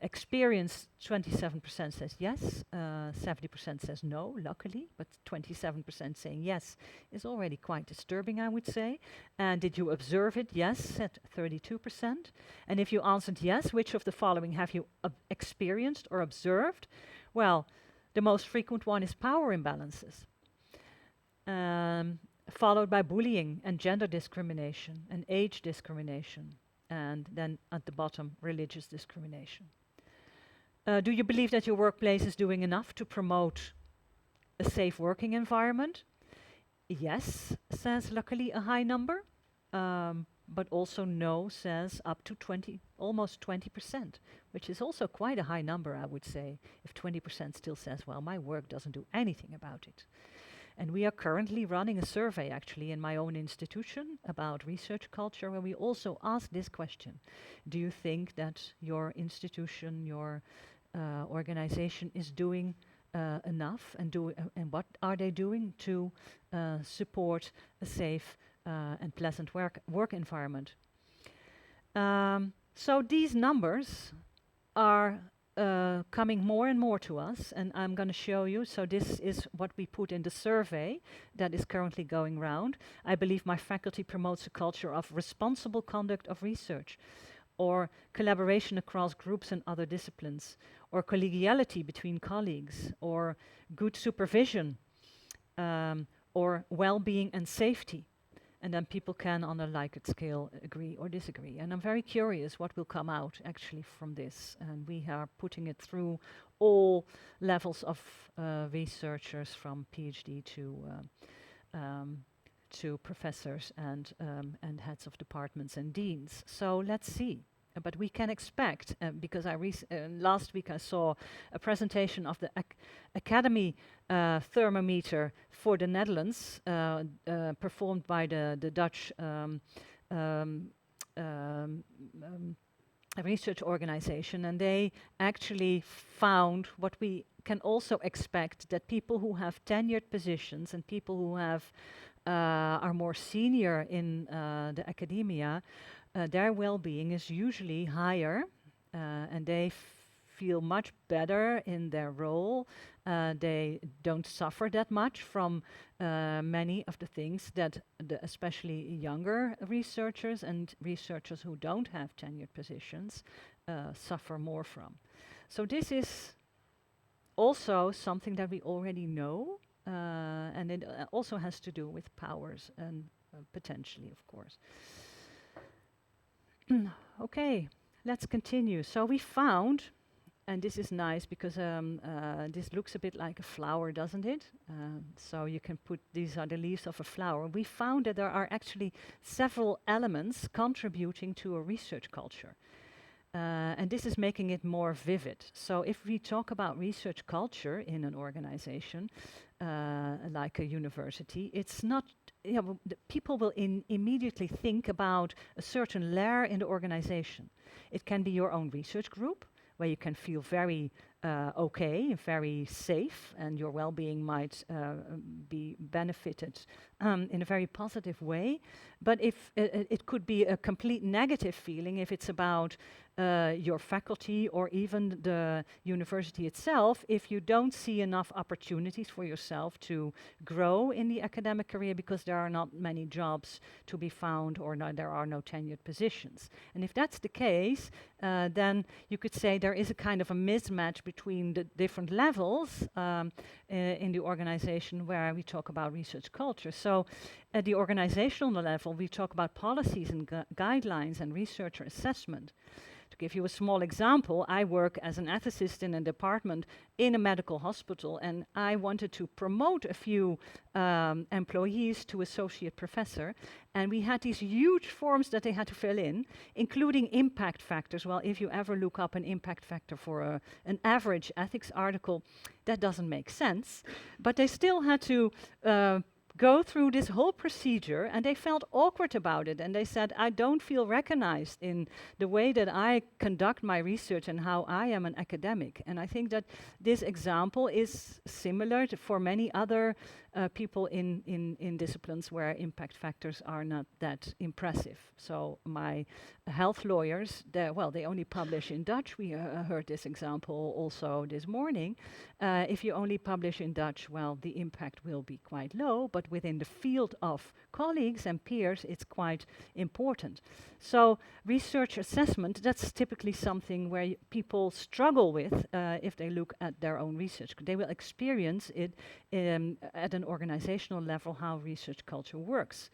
experience, 27% says yes, 70% says no, luckily, but 27% saying yes is already quite disturbing, I would say. And did you observe it? Yes, at 32%. And if you answered yes, which of the following have you experienced or observed? Well, the most frequent one is power imbalances. Followed by bullying and gender discrimination and age discrimination, and then at the bottom, religious discrimination. Do you believe that your workplace is doing enough to promote a safe working environment? Yes, says luckily a high number, but also no says up to almost 20%, which is also quite a high number, I would say, if 20% still says, well, my work doesn't do anything about it. And we are currently running a survey, actually, in my own institution about research culture, where we also ask this question. Do you think that your institution, your organization is doing enough, and what are they doing to support a safe and pleasant work environment? So these numbers are coming more and more to us, and I'm going to show you. So this is what we put in the survey that is currently going round. I believe my faculty promotes a culture of responsible conduct of research, or collaboration across groups and other disciplines, or collegiality between colleagues, or good supervision, or well-being and safety. And then people can, on a Likert scale, agree or disagree. And I'm very curious what will come out actually from this. And we are putting it through all levels of researchers, from PhD to professors and heads of departments and deans. So let's see. But we can expect, because last week I saw a presentation of the Academy thermometer for the Netherlands, performed by the Dutch research organization, and they actually found what we can also expect, that people who have tenured positions and people who have are more senior in the academia, their well-being is usually higher, and they feel much better in their role. They don't suffer that much from many of the things that especially younger researchers and researchers who don't have tenured positions suffer more from. So this is also something that we already know, and it also has to do with powers and potentially, of course. Okay, let's continue. So we found, and this is nice because this looks a bit like a flower, doesn't it? So you can put, these are the leaves of a flower. We found that there are actually several elements contributing to a research culture. And this is making it more vivid. So if we talk about research culture in an organization, like a university, it's not, people will immediately think about a certain layer in the organization. It can be your own research group, where you can feel very okay, very safe, and your well-being might be benefited in a very positive way. But if it could be a complete negative feeling if it's about your faculty or even the university itself, if you don't see enough opportunities for yourself to grow in the academic career because there are not many jobs to be found, or there are no tenured positions. And if that's the case, then you could say there is a kind of a mismatch between the different levels in the organization where we talk about research culture. So at the organizational level, we talk about policies and guidelines and researcher assessment. To give you a small example, I work as an ethicist in a department in a medical hospital, and I wanted to promote a few employees to associate professor, and we had these huge forms that they had to fill in, including impact factors. Well, if you ever look up an impact factor for an average ethics article, that doesn't make sense, but they still had to go through this whole procedure, and they felt awkward about it, and they said, I don't feel recognized in the way that I conduct my research and how I am an academic. And I think that this example is similar for many other people in disciplines where impact factors are not that impressive. So my health lawyers, they only publish in Dutch. We heard this example also this morning. If you only publish in Dutch, well, the impact will be quite low, but within the field of colleagues and peers, it's quite important. So research assessment, that's typically something where people struggle with if they look at their own research. They will experience it at an organizational level, how research culture works.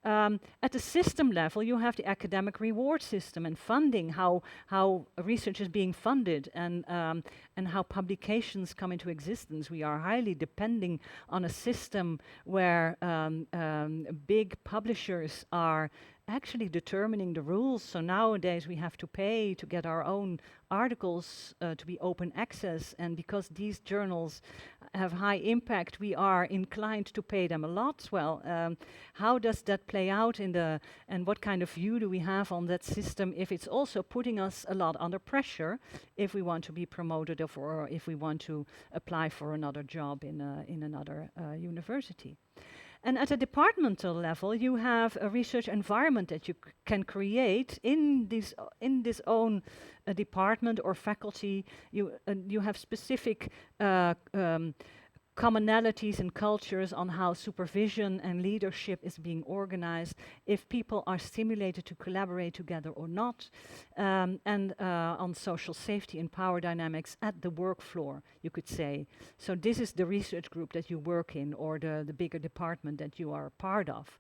At the system level, you have the academic reward system and funding, how research is being funded, and how publications come into existence. We are highly depending on a system where big publishers are actually determining the rules. So nowadays we have to pay to get our own articles to be open access, and because these journals have high impact, we are inclined to pay them a lot. Well, how does that play out and what kind of view do we have on that system if it's also putting us a lot under pressure if we want to be promoted or if we want to apply for another job in another university? And at a departmental level, you have a research environment that you can create in this own department or faculty. You have specific commonalities and cultures on how supervision and leadership is being organized, if people are stimulated to collaborate together or not, and on social safety and power dynamics at the work floor, you could say. So this is the research group that you work in, or the bigger department that you are a part of.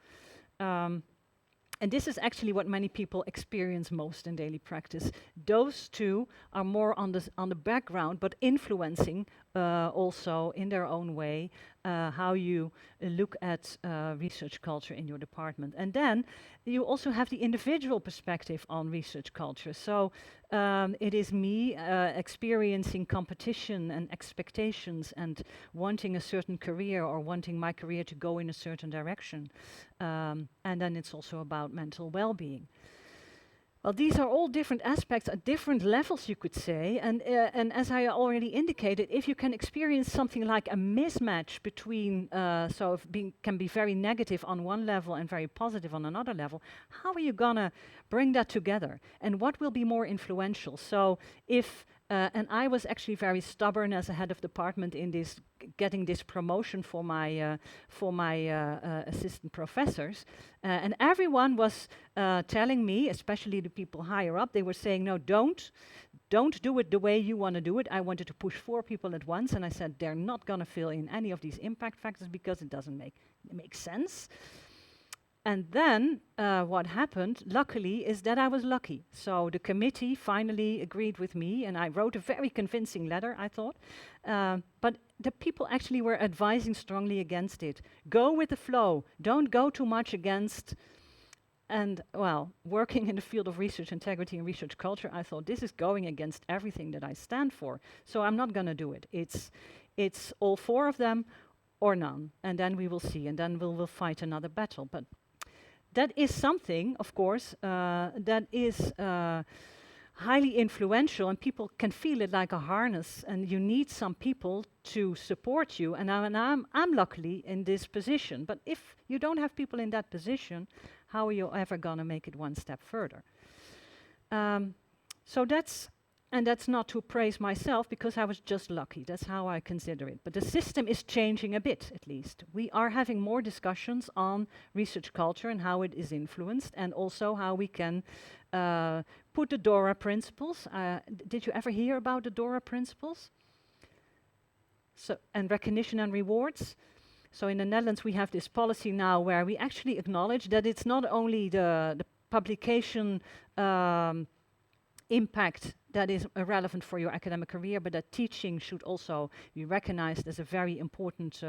And this is actually what many people experience most in daily practice. Those two are more on the background, but influencing also in their own way how you look at research culture in your department. And then you also have the individual perspective on research culture. So it is me experiencing competition and expectations and wanting a certain career or wanting my career to go in a certain direction. And then it's also about mental well-being. Well, these are all different aspects at different levels, you could say. And as I already indicated, if you can experience something like a mismatch between, can be very negative on one level and very positive on another level, how are you gonna bring that together? And what will be more influential? So if, and I was actually very stubborn as a head of department in this, getting this promotion for my assistant professors, and everyone was telling me, especially the people higher up, they were saying, no, don't do it the way you want to do it. I wanted to push 4 people at once, and I said they're not going to fill in any of these impact factors because it doesn't make sense. And then what happened, luckily, is that I was lucky. So the committee finally agreed with me, and I wrote a very convincing letter, I thought. But the people actually were advising strongly against it. Go with the flow. Don't go too much against. And, well, working in the field of research integrity and research culture, I thought this is going against everything that I stand for. So I'm not going to do it. It's all 4 of them or none. And then we will see. And then we'll fight another battle. But that is something, of course, that is highly influential, and people can feel it like a harness, and you need some people to support you. And I'm luckily in this position. But if you don't have people in that position, how are you ever going to make it one step further? So that's not to praise myself, because I was just lucky. That's how I consider it. But the system is changing a bit, at least. We are having more discussions on research culture and how it is influenced, and also how we can put the DORA principles. Did you ever hear about the DORA principles? So, and recognition and rewards. So in the Netherlands, we have this policy now where we actually acknowledge that it's not only the publication impact that is relevant for your academic career, but that teaching should also be recognized as a very important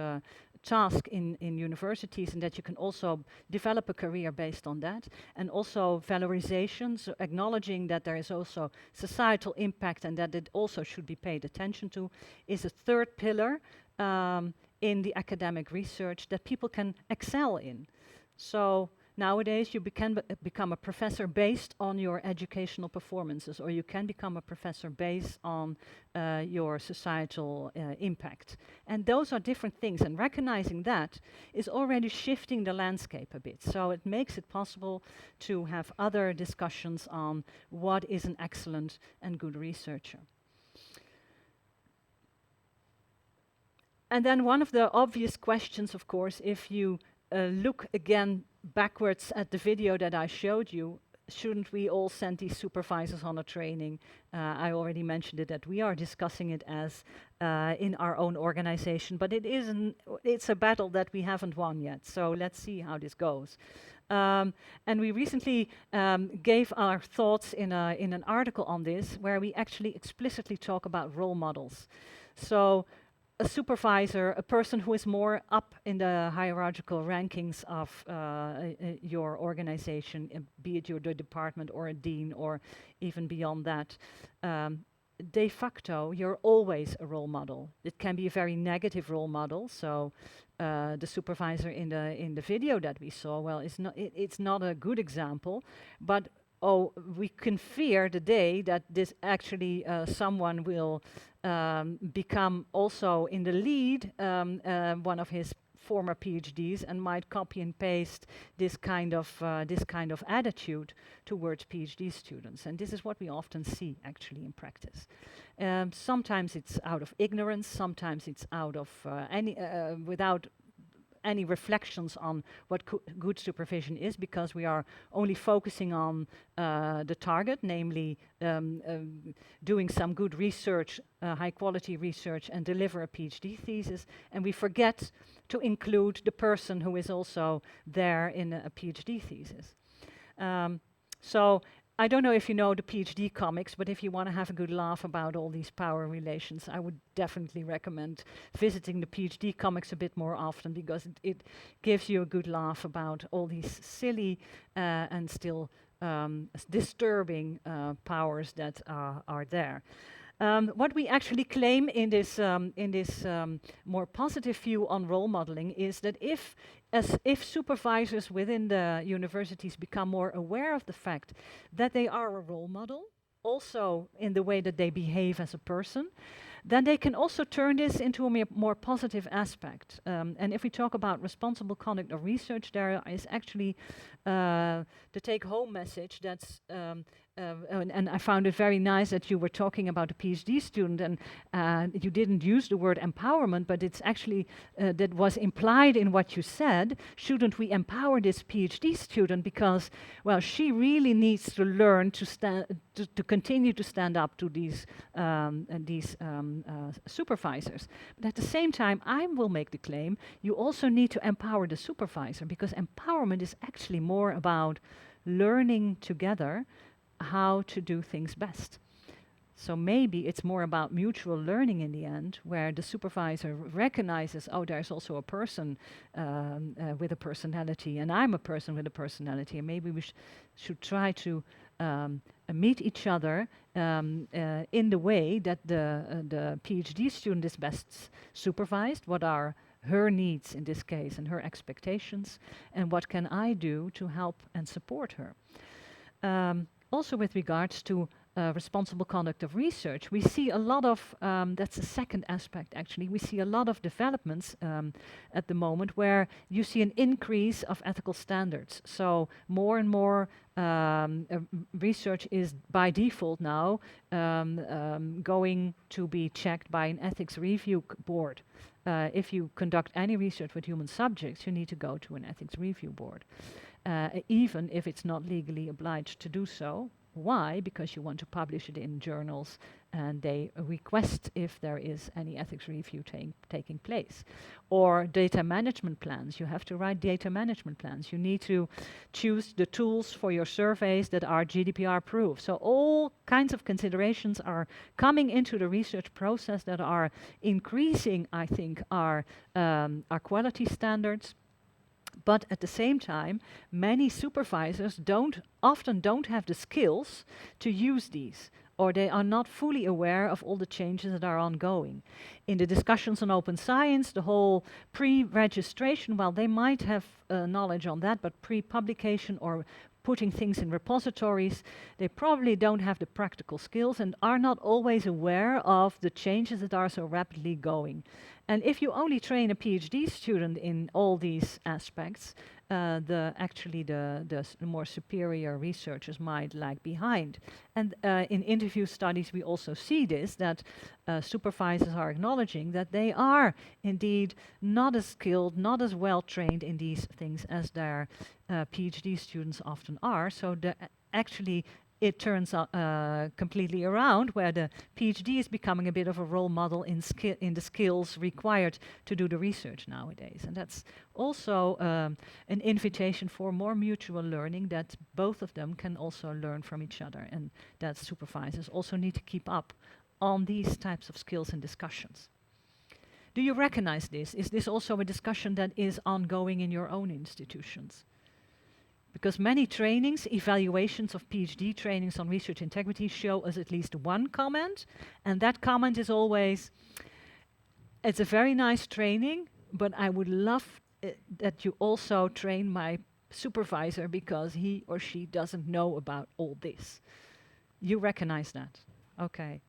task in universities, and that you can also develop a career based on that. And also valorization, so acknowledging that there is also societal impact and that it also should be paid attention to, is a third pillar in the academic research that people can excel in. So nowadays, you become a professor based on your educational performances, or you can become a professor based on your societal impact. And those are different things, and recognizing that is already shifting the landscape a bit. So it makes it possible to have other discussions on what is an excellent and good researcher. And then one of the obvious questions, of course, if you look again backwards at the video that I showed you, shouldn't we all send these supervisors on a training? I already mentioned it, that we are discussing it as in our own organization, but it's a battle that we haven't won yet. So let's see how this goes. And we recently gave our thoughts in an article on this, where we actually explicitly talk about role models. So a supervisor, a person who is more up in the hierarchical rankings of your organization, be it your department or a dean or even beyond that, de facto, you're always a role model. It can be a very negative role model. So the supervisor in the video that we saw, well, it's not a good example, but we can fear the day that this actually someone will become also in the lead, one of his former PhDs, and might copy and paste this kind of attitude towards PhD students. And this is what we often see actually in practice. Sometimes it's out of ignorance, sometimes it's out of without any reflections on what good supervision is, because we are only focusing on the target, namely doing some good research, high quality research, and deliver a PhD thesis, and we forget to include the person who is also there in a PhD thesis. So I don't know if you know the PhD comics, but if you want to have a good laugh about all these power relations, I would definitely recommend visiting the PhD comics a bit more often, because it gives you a good laugh about all these silly and still disturbing powers that are there. What we actually claim in this more positive view on role modeling is that if supervisors within the universities become more aware of the fact that they are a role model, also in the way that they behave as a person, then they can also turn this into a more positive aspect. And if we talk about responsible conduct of research, there is actually the take-home message that's and I found it very nice that you were talking about a PhD student, and you didn't use the word empowerment, but it's actually that was implied in what you said. Shouldn't we empower this PhD student, because, well, she really needs to learn to continue to stand up to these supervisors. But at the same time, I will make the claim, you also need to empower the supervisor, because empowerment is actually more about learning together how to do things best. So maybe it's more about mutual learning in the end, where the supervisor recognizes, oh, there's also a person with a personality, and I'm a person with a personality, and maybe we should try to meet each other in the way that the PhD student is best supervised. What are her needs in this case and her expectations, and what can I do to help and support her? Also with regards to responsible conduct of research, we see a lot of, that's the second aspect actually, we see a lot of developments at the moment where you see an increase of ethical standards. So more and more research is by default now going to be checked by an ethics review board. If you conduct any research with human subjects, you need to go to an ethics review board. Even if it's not legally obliged to do so, Why? Because you want to publish it in journals, and they request if there is any ethics review taking place. Or data management plans. You have to write data management plans. You need to choose the tools for your surveys that are GDPR proof. So all kinds of considerations are coming into the research process that are increasing, I think, our quality standards. But at the same time, many supervisors often don't have the skills to use these, or they are not fully aware of all the changes that are ongoing. In the discussions on open science, the whole pre-registration, well, they might have knowledge on that, but pre-publication or putting things in repositories, they probably don't have the practical skills and are not always aware of the changes that are so rapidly going. And if you only train a PhD student in all these aspects, the more superior researchers might lag behind. And in interview studies, we also see this, that supervisors are acknowledging that they are indeed not as skilled, not as well trained in these things as their PhD students often are. So actually, it turns completely around, where the PhD is becoming a bit of a role model in the skills required to do the research nowadays. And that's also an invitation for more mutual learning, that both of them can also learn from each other, and that supervisors also need to keep up on these types of skills and discussions. Do you recognize this? Is this also a discussion that is ongoing in your own institutions? Because many trainings, evaluations of PhD trainings on research integrity show us at least one comment, and that comment is always, it's a very nice training, but I would love that you also train my supervisor because he or she doesn't know about all this. You recognize that? Okay.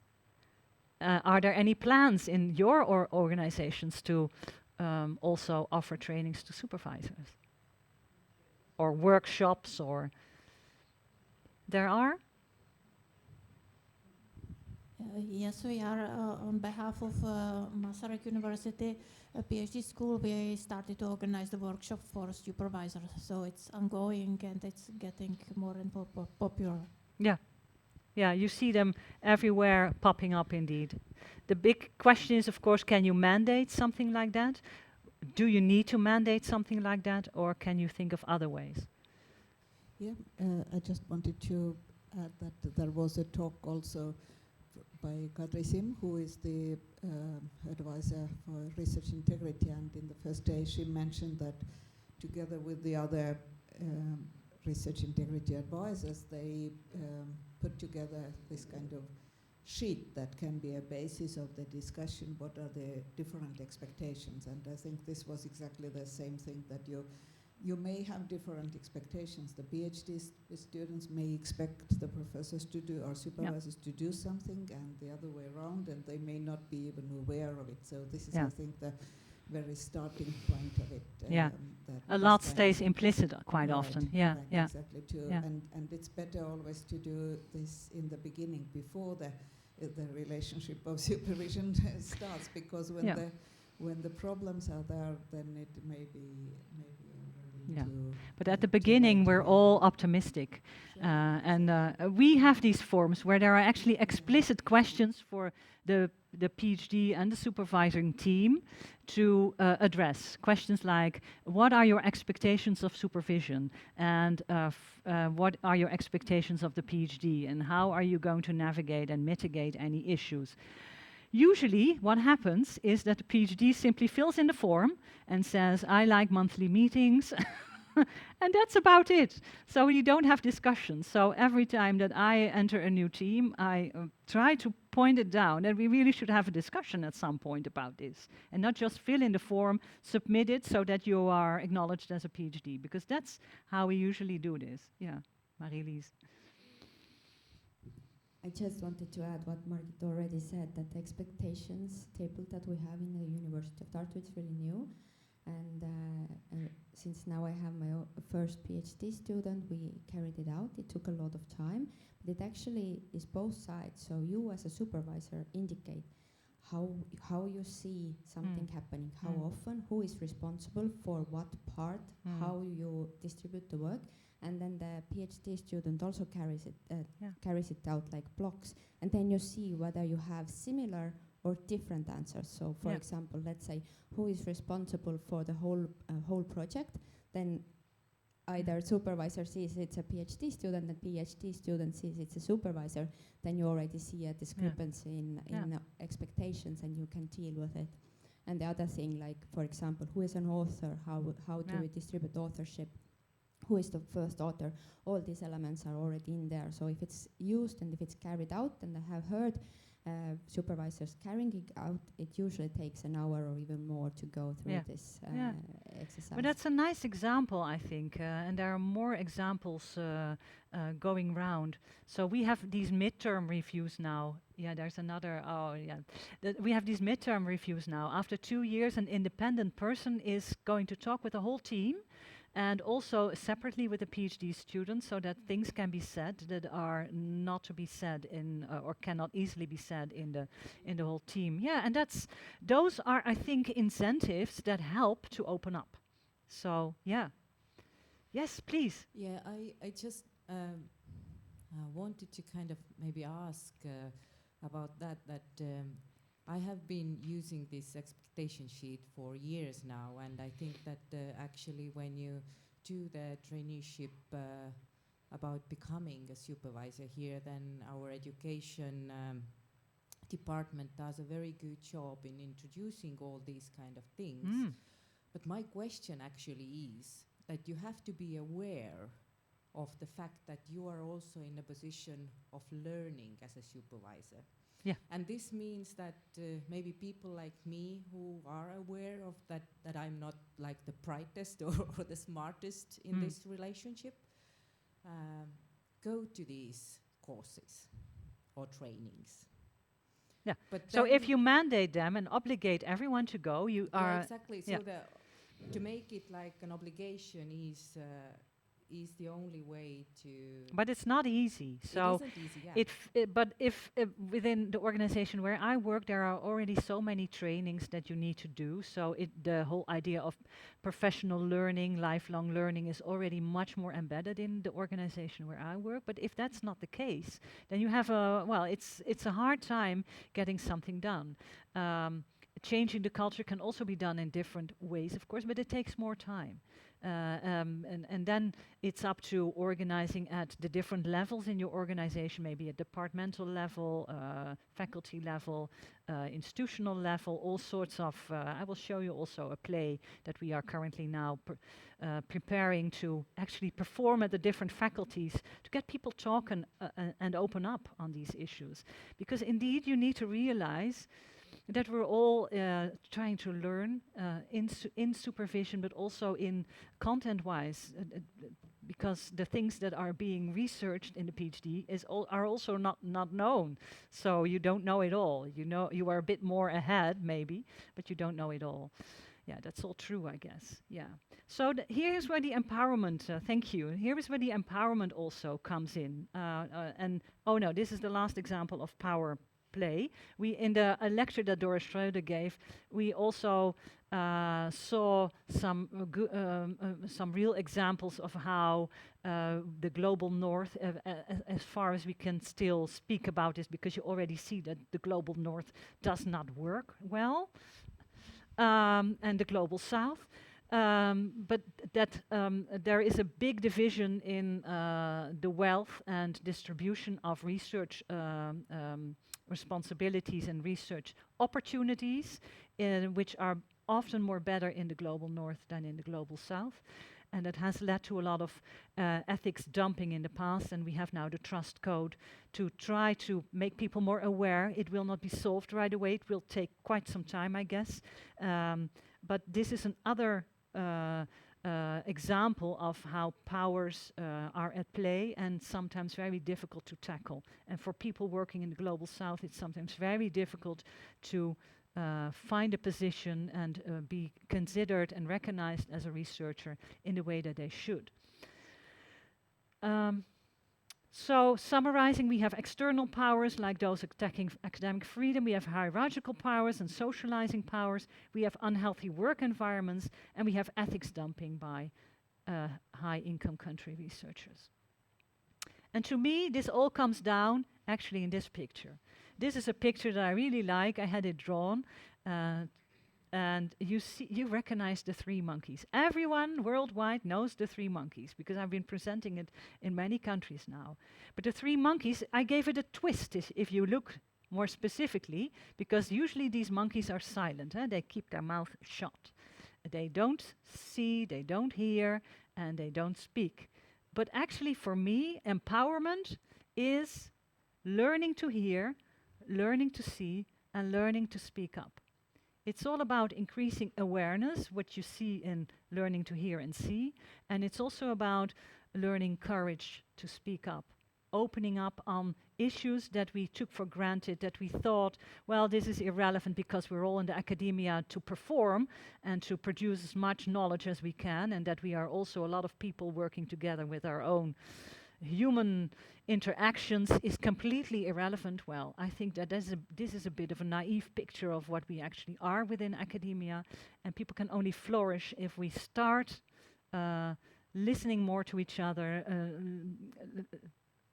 Are there any plans in your organizations to also offer trainings to supervisors? Or workshops, or there are? Yes, we are on behalf of Masaryk University PhD School. We started to organize the workshop for supervisors, so it's ongoing and it's getting more and more popular. Yeah, yeah, you see them everywhere popping up indeed. The big question is, of course, can you mandate something like that? Do you need to mandate something like that, or can you think of other ways? Yeah, I just wanted to add that there was a talk also by Kadri Sim, who is the advisor for research integrity, and in the first day she mentioned that together with the other research integrity advisors, they put together this kind of sheet that can be a basis of the discussion, what are the different expectations. And I think this was exactly the same thing, that you may have different expectations. The PhD students may expect the professors to do, or supervisors to do something, and the other way around, and they may not be even aware of it. So this is, I think, the very starting point of it. A lot stays implicit quite often. Yeah, yeah. Exactly. And it's better always to do this in the beginning, before the relationship of supervision starts, because when the problems are there, then it may be yeah. But at the beginning, we're all optimistic. And we have these forums where there are actually explicit questions for the PhD and the supervising team to address. Questions like, what are your expectations of supervision? And what are your expectations of the PhD? And how are you going to navigate and mitigate any issues? Usually what happens is that the PhD simply fills in the form and says, I like monthly meetings, and that's about it. So you don't have discussions. So every time that I enter a new team, I try to point it down that we really should have a discussion at some point about this, and not just fill in the form, submit it so that you are acknowledged as a PhD, because that's how we usually do this. Yeah, Mariëtte. I just wanted to add what Mariëtte already said, that the expectations table that we have in the University of Tartu is really new. And since now I have my first PhD student, we carried it out. It took a lot of time, but it actually is both sides. So you as a supervisor indicate how you see something happening, how often, who is responsible for what part, how you distribute the work. and then the PhD student also carries it Yeah. carries it out like blocks, and then you see whether you have similar or different answers. So, for Yeah. example, let's say who is responsible for the whole project, then either supervisor sees it's a PhD student and PhD student sees it's a supervisor, then you already see a discrepancy in expectations and you can deal with it. And the other thing, like, for example, who is an author, how do we distribute authorship, who is the first author, all these elements are already in there. So if it's used and if it's carried out, and I have heard supervisors carrying it out, it usually takes an hour or even more to go through this exercise. But that's a nice example, I think, and there are more examples going round. So we have these midterm reviews now. Yeah, there's another, we have these midterm reviews now. After 2 years, an independent person is going to talk with the whole team, and also separately with the PhD students, so that things can be said that are not to be said in or cannot easily be said in the whole team. Yeah, and those are, I think, incentives that help to open up. So yeah, yes, please. Yeah, I just wanted to kind of maybe ask about that. I have been using this expectation sheet for years now, and I think that actually when you do the traineeship about becoming a supervisor here, then our education department does a very good job in introducing all these kind of things. But my question actually is that you have to be aware of the fact that you are also in a position of learning as a supervisor. Yeah. And this means that maybe people like me who are aware of that I'm not like the brightest or the smartest in this relationship, go to these courses or trainings. Yeah. But So if you mandate them and obligate everyone to go, you are... Yeah, exactly. So to make it like an obligation is the only way to... But it's not easy. So it isn't easy, yeah. But if within the organization where I work, there are already so many trainings that you need to do. So the whole idea of professional learning, lifelong learning is already much more embedded in the organization where I work. But if that's not the case, then you have it's a hard time getting something done. Changing the culture can also be done in different ways, of course, but it takes more time. And then it's up to organizing at the different levels in your organization, maybe at departmental level, faculty level, institutional level, all sorts of... I will show you also a play that we are currently now preparing to actually perform at the different faculties to get people talking and open up on these issues. Because indeed you need to realize that we're all trying to learn in supervision, but also in content-wise, because the things that are being researched in the PhD are also not known. So you don't know it all. You know, you are a bit more ahead, maybe, but you don't know it all. Yeah, that's all true, I guess. Yeah. So here's where the empowerment, thank you. Here is where the empowerment also comes in. And oh no, this is the last example of power play. We in a lecture that Doris Schröder gave, we also saw some real examples of how the global north, as far as we can still speak about this, because you already see that the global north does not work well, and the global south. But that there is a big division in the wealth and distribution of research responsibilities and research opportunities, which are often more better in the global north than in the global south. And that has led to a lot of ethics dumping in the past, and we have now the trust code to try to make people more aware. It will not be solved right away. It will take quite some time, I guess. But this is another example of how powers are at play and sometimes very difficult to tackle. And for people working in the global south, it's sometimes very difficult to find a position and be considered and recognized as a researcher in the way that they should. So summarizing, we have external powers like those attacking academic freedom, we have hierarchical powers and socializing powers, we have unhealthy work environments, and we have ethics dumping by high-income country researchers. And to me, this all comes down actually in this picture. This is a picture that I really like. I had it drawn. And you recognize the three monkeys. Everyone worldwide knows the three monkeys because I've been presenting it in many countries now. But the three monkeys, I gave it a twist if you look more specifically, because usually these monkeys are silent. They keep their mouth shut. They don't see, they don't hear, and they don't speak. But actually for me, empowerment is learning to hear, learning to see, and learning to speak up. It's all about increasing awareness, what you see in learning to hear and see, and it's also about learning courage to speak up, opening up on issues that we took for granted, that we thought, well, this is irrelevant because we're all in the academia to perform and to produce as much knowledge as we can, and that we are also a lot of people working together with our own human interactions is completely irrelevant. Well, I think that this is a bit of a naive picture of what we actually are within academia, and people can only flourish if we start listening more to each other,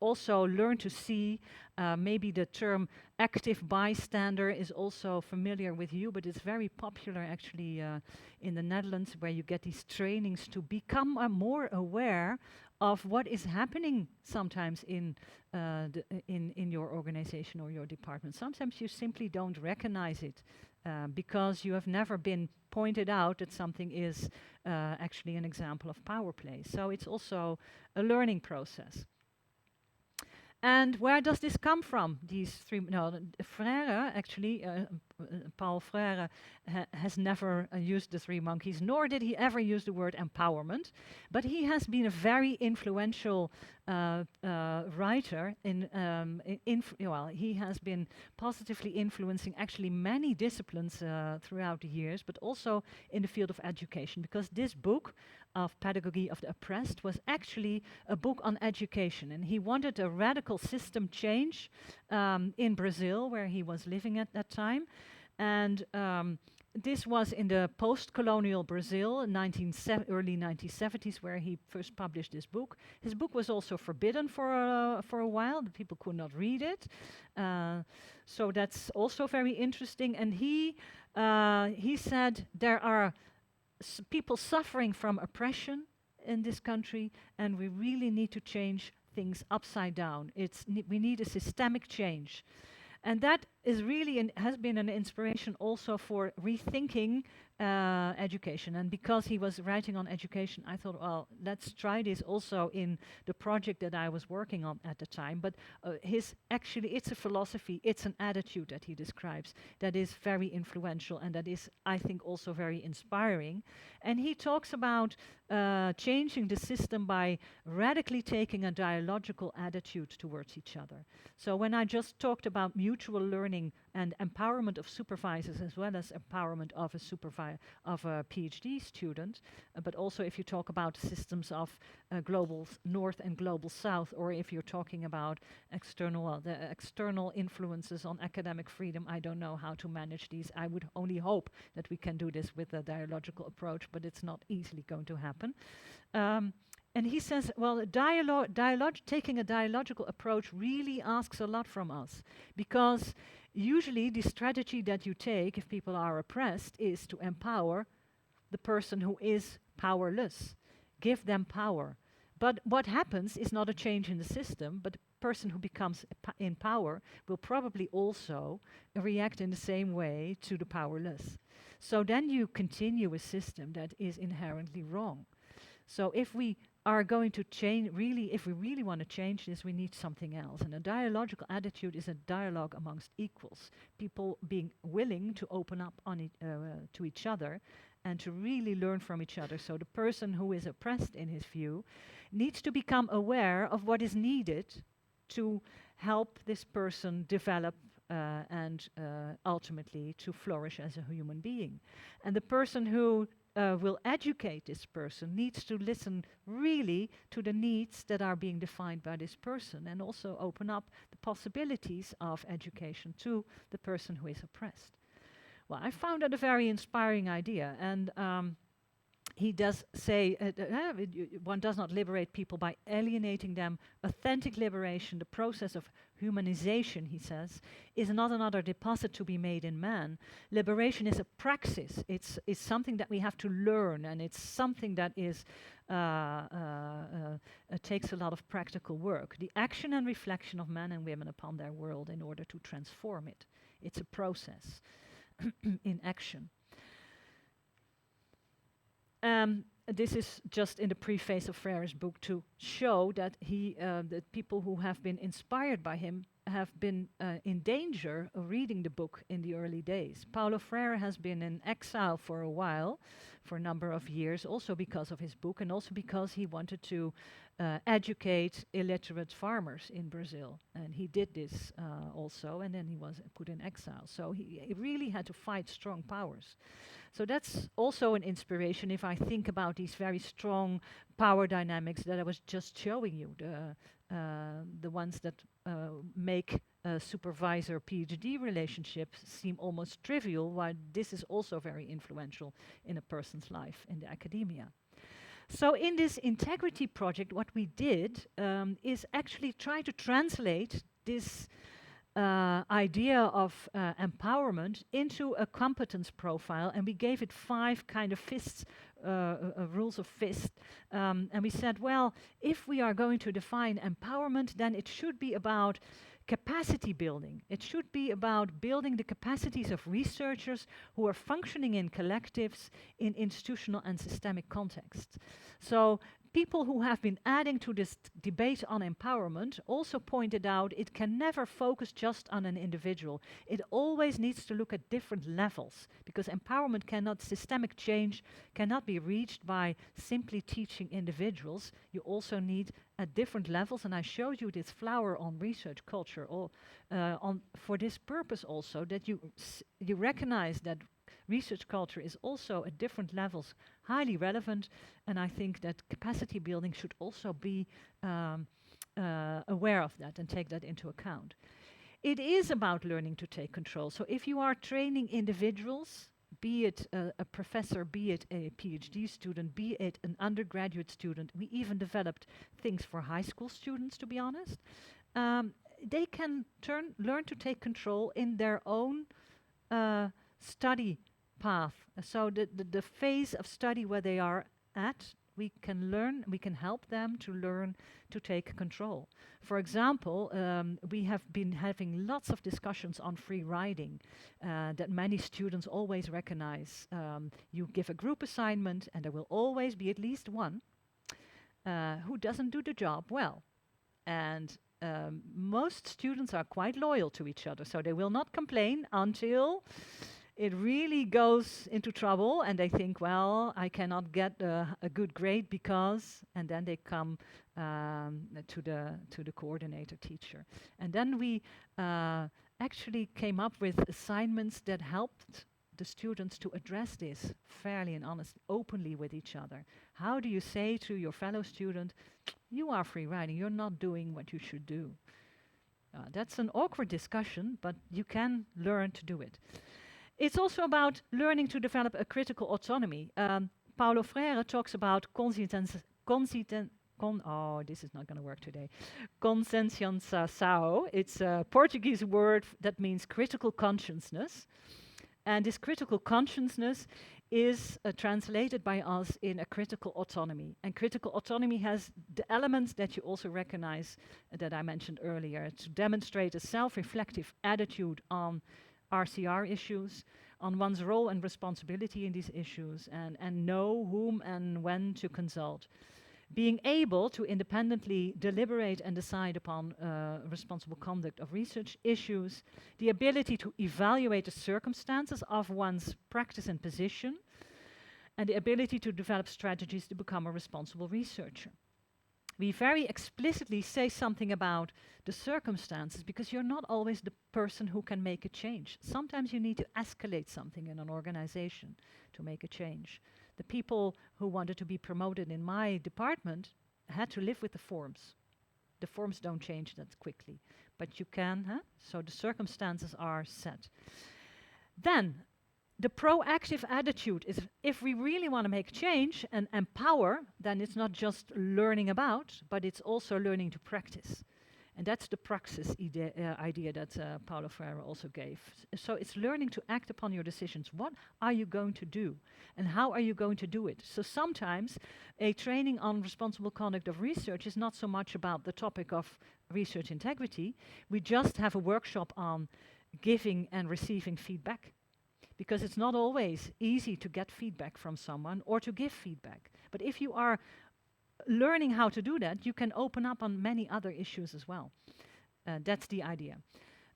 also learn to see. Maybe the term active bystander is also familiar with you, but it's very popular actually in the Netherlands, where you get these trainings to become more aware of what is happening sometimes in your organization or your department. Sometimes you simply don't recognize it because you have never been pointed out that something is actually an example of power play. So it's also a learning process. And where does this come from? These three, Freire actually, Paul Freire has never used the three monkeys, nor did he ever use the word empowerment, but he has been a very influential writer he has been positively influencing actually many disciplines throughout the years, but also in the field of education, because this book of Pedagogy of the Oppressed was actually a book on education, and he wanted a radical system change in Brazil, where he was living at that time. And this was in the post-colonial Brazil, early 1970s, where he first published this book. His book was also forbidden for a while. The people could not read it. So that's also very interesting. And he said there are people suffering from oppression in this country, and we really need to change things upside down. We need a systemic change. And that is really has been an inspiration also for rethinking education. And because he was writing on education, I thought, well, let's try this also in the project that I was working on at the time. But it's a philosophy, it's an attitude that he describes that is very influential, and that is, I think, also very inspiring. And he talks about changing the system by radically taking a dialogical attitude towards each other. So when I just talked about mutual learning and empowerment of supervisors, as well as empowerment of a PhD student, but also if you talk about systems of global north and global south, or if you're talking about the external influences on academic freedom, I don't know how to manage these. I would only hope that we can do this with a dialogical approach, but it's not easily going to happen. And he says, well, taking a dialogical approach really asks a lot from us, because usually the strategy that you take if people are oppressed is to empower the person who is powerless, give them power. But what happens is not a change in the system, but the person who becomes in power will probably also react in the same way to the powerless. So then you continue a system that is inherently wrong. So if we are going to change, if we really want to change this, we need something else. And a dialogical attitude is a dialogue amongst equals, people being willing to open up to each other and to really learn from each other. So the person who is oppressed, in his view, needs to become aware of what is needed to help this person develop and ultimately to flourish as a human being. And the person who will educate this person needs to listen really to the needs that are being defined by this person, and also open up the possibilities of education to the person who is oppressed. Well, I found that a very inspiring idea, and he does say one does not liberate people by alienating them. Authentic liberation, the process of humanization, he says, is not another deposit to be made in man. Liberation is a praxis. It's something that we have to learn, and it's something that is takes a lot of practical work. The action and reflection of men and women upon their world in order to transform it. It's a process in action. This is just in the preface of Freire's book to show that the people who have been inspired by him have been in danger of reading the book in the early days. Paulo Freire has been in exile for a while, for a number of years, also because of his book and also because he wanted to educate illiterate farmers in Brazil. And he did this also, and then he was put in exile. So he really had to fight strong powers. So that's also an inspiration if I think about these very strong power dynamics that I was just showing you, the ones that make supervisor-PhD relationships seem almost trivial, while this is also very influential in a person's life in the academia. So in this integrity project, what we did is actually try to translate this idea of empowerment into a competence profile, and we gave it 5 kind of fists, rules of fist. And we said, well, if we are going to define empowerment, then it should be about capacity building. It should be about building the capacities of researchers who are functioning in collectives in institutional and systemic contexts. So people who have been adding to this debate on empowerment also pointed out it can never focus just on an individual. It always needs to look at different levels, because empowerment systemic change cannot be reached by simply teaching individuals. You also need at different levels, and I showed you this flower on research culture for this purpose also, that you recognize that research culture is also at different levels highly relevant, and I think that capacity building should also be aware of that and take that into account. It is about learning to take control. So if you are training individuals, be it a professor, be it a PhD student, be it an undergraduate student, we even developed things for high school students, to be honest, they can learn to take control in their own study path. So the phase of study where they are at, we can help them to learn to take control. For example, we have been having lots of discussions on free riding that many students always recognize. You give a group assignment and there will always be at least one who doesn't do the job well. And most students are quite loyal to each other, so they will not complain until it really goes into trouble and they think, well, I cannot get a good grade because, and then they come to the coordinator teacher. And then we actually came up with assignments that helped the students to address this fairly and honestly, openly with each other. How do you say to your fellow student, you are free riding, you're not doing what you should do? That's an awkward discussion, but you can learn to do it. It's also about learning to develop a critical autonomy. Paulo Freire talks about this is not going to work today. Conscienciação. It's a Portuguese word that means critical consciousness. And this critical consciousness is translated by us in a critical autonomy. And critical autonomy has the elements that you also recognize that I mentioned earlier, to demonstrate a self-reflective attitude on RCR issues, on one's role and responsibility in these issues, and know whom and when to consult. Being able to independently deliberate and decide upon responsible conduct of research issues, the ability to evaluate the circumstances of one's practice and position, and the ability to develop strategies to become a responsible researcher. We very explicitly say something about the circumstances because you're not always the person who can make a change. Sometimes you need to escalate something in an organization to make a change. The people who wanted to be promoted in my department had to live with the forms. The forms don't change that quickly, but you can, so the circumstances are set. Then, the proactive attitude is, if we really want to make change and empower, then it's not just learning about, but it's also learning to practice. And that's the praxis idea that Paulo Freire also gave. So it's learning to act upon your decisions. What are you going to do? And how are you going to do it? So sometimes a training on responsible conduct of research is not so much about the topic of research integrity. We just have a workshop on giving and receiving feedback, because it's not always easy to get feedback from someone or to give feedback. But if you are learning how to do that, you can open up on many other issues as well. That's the idea.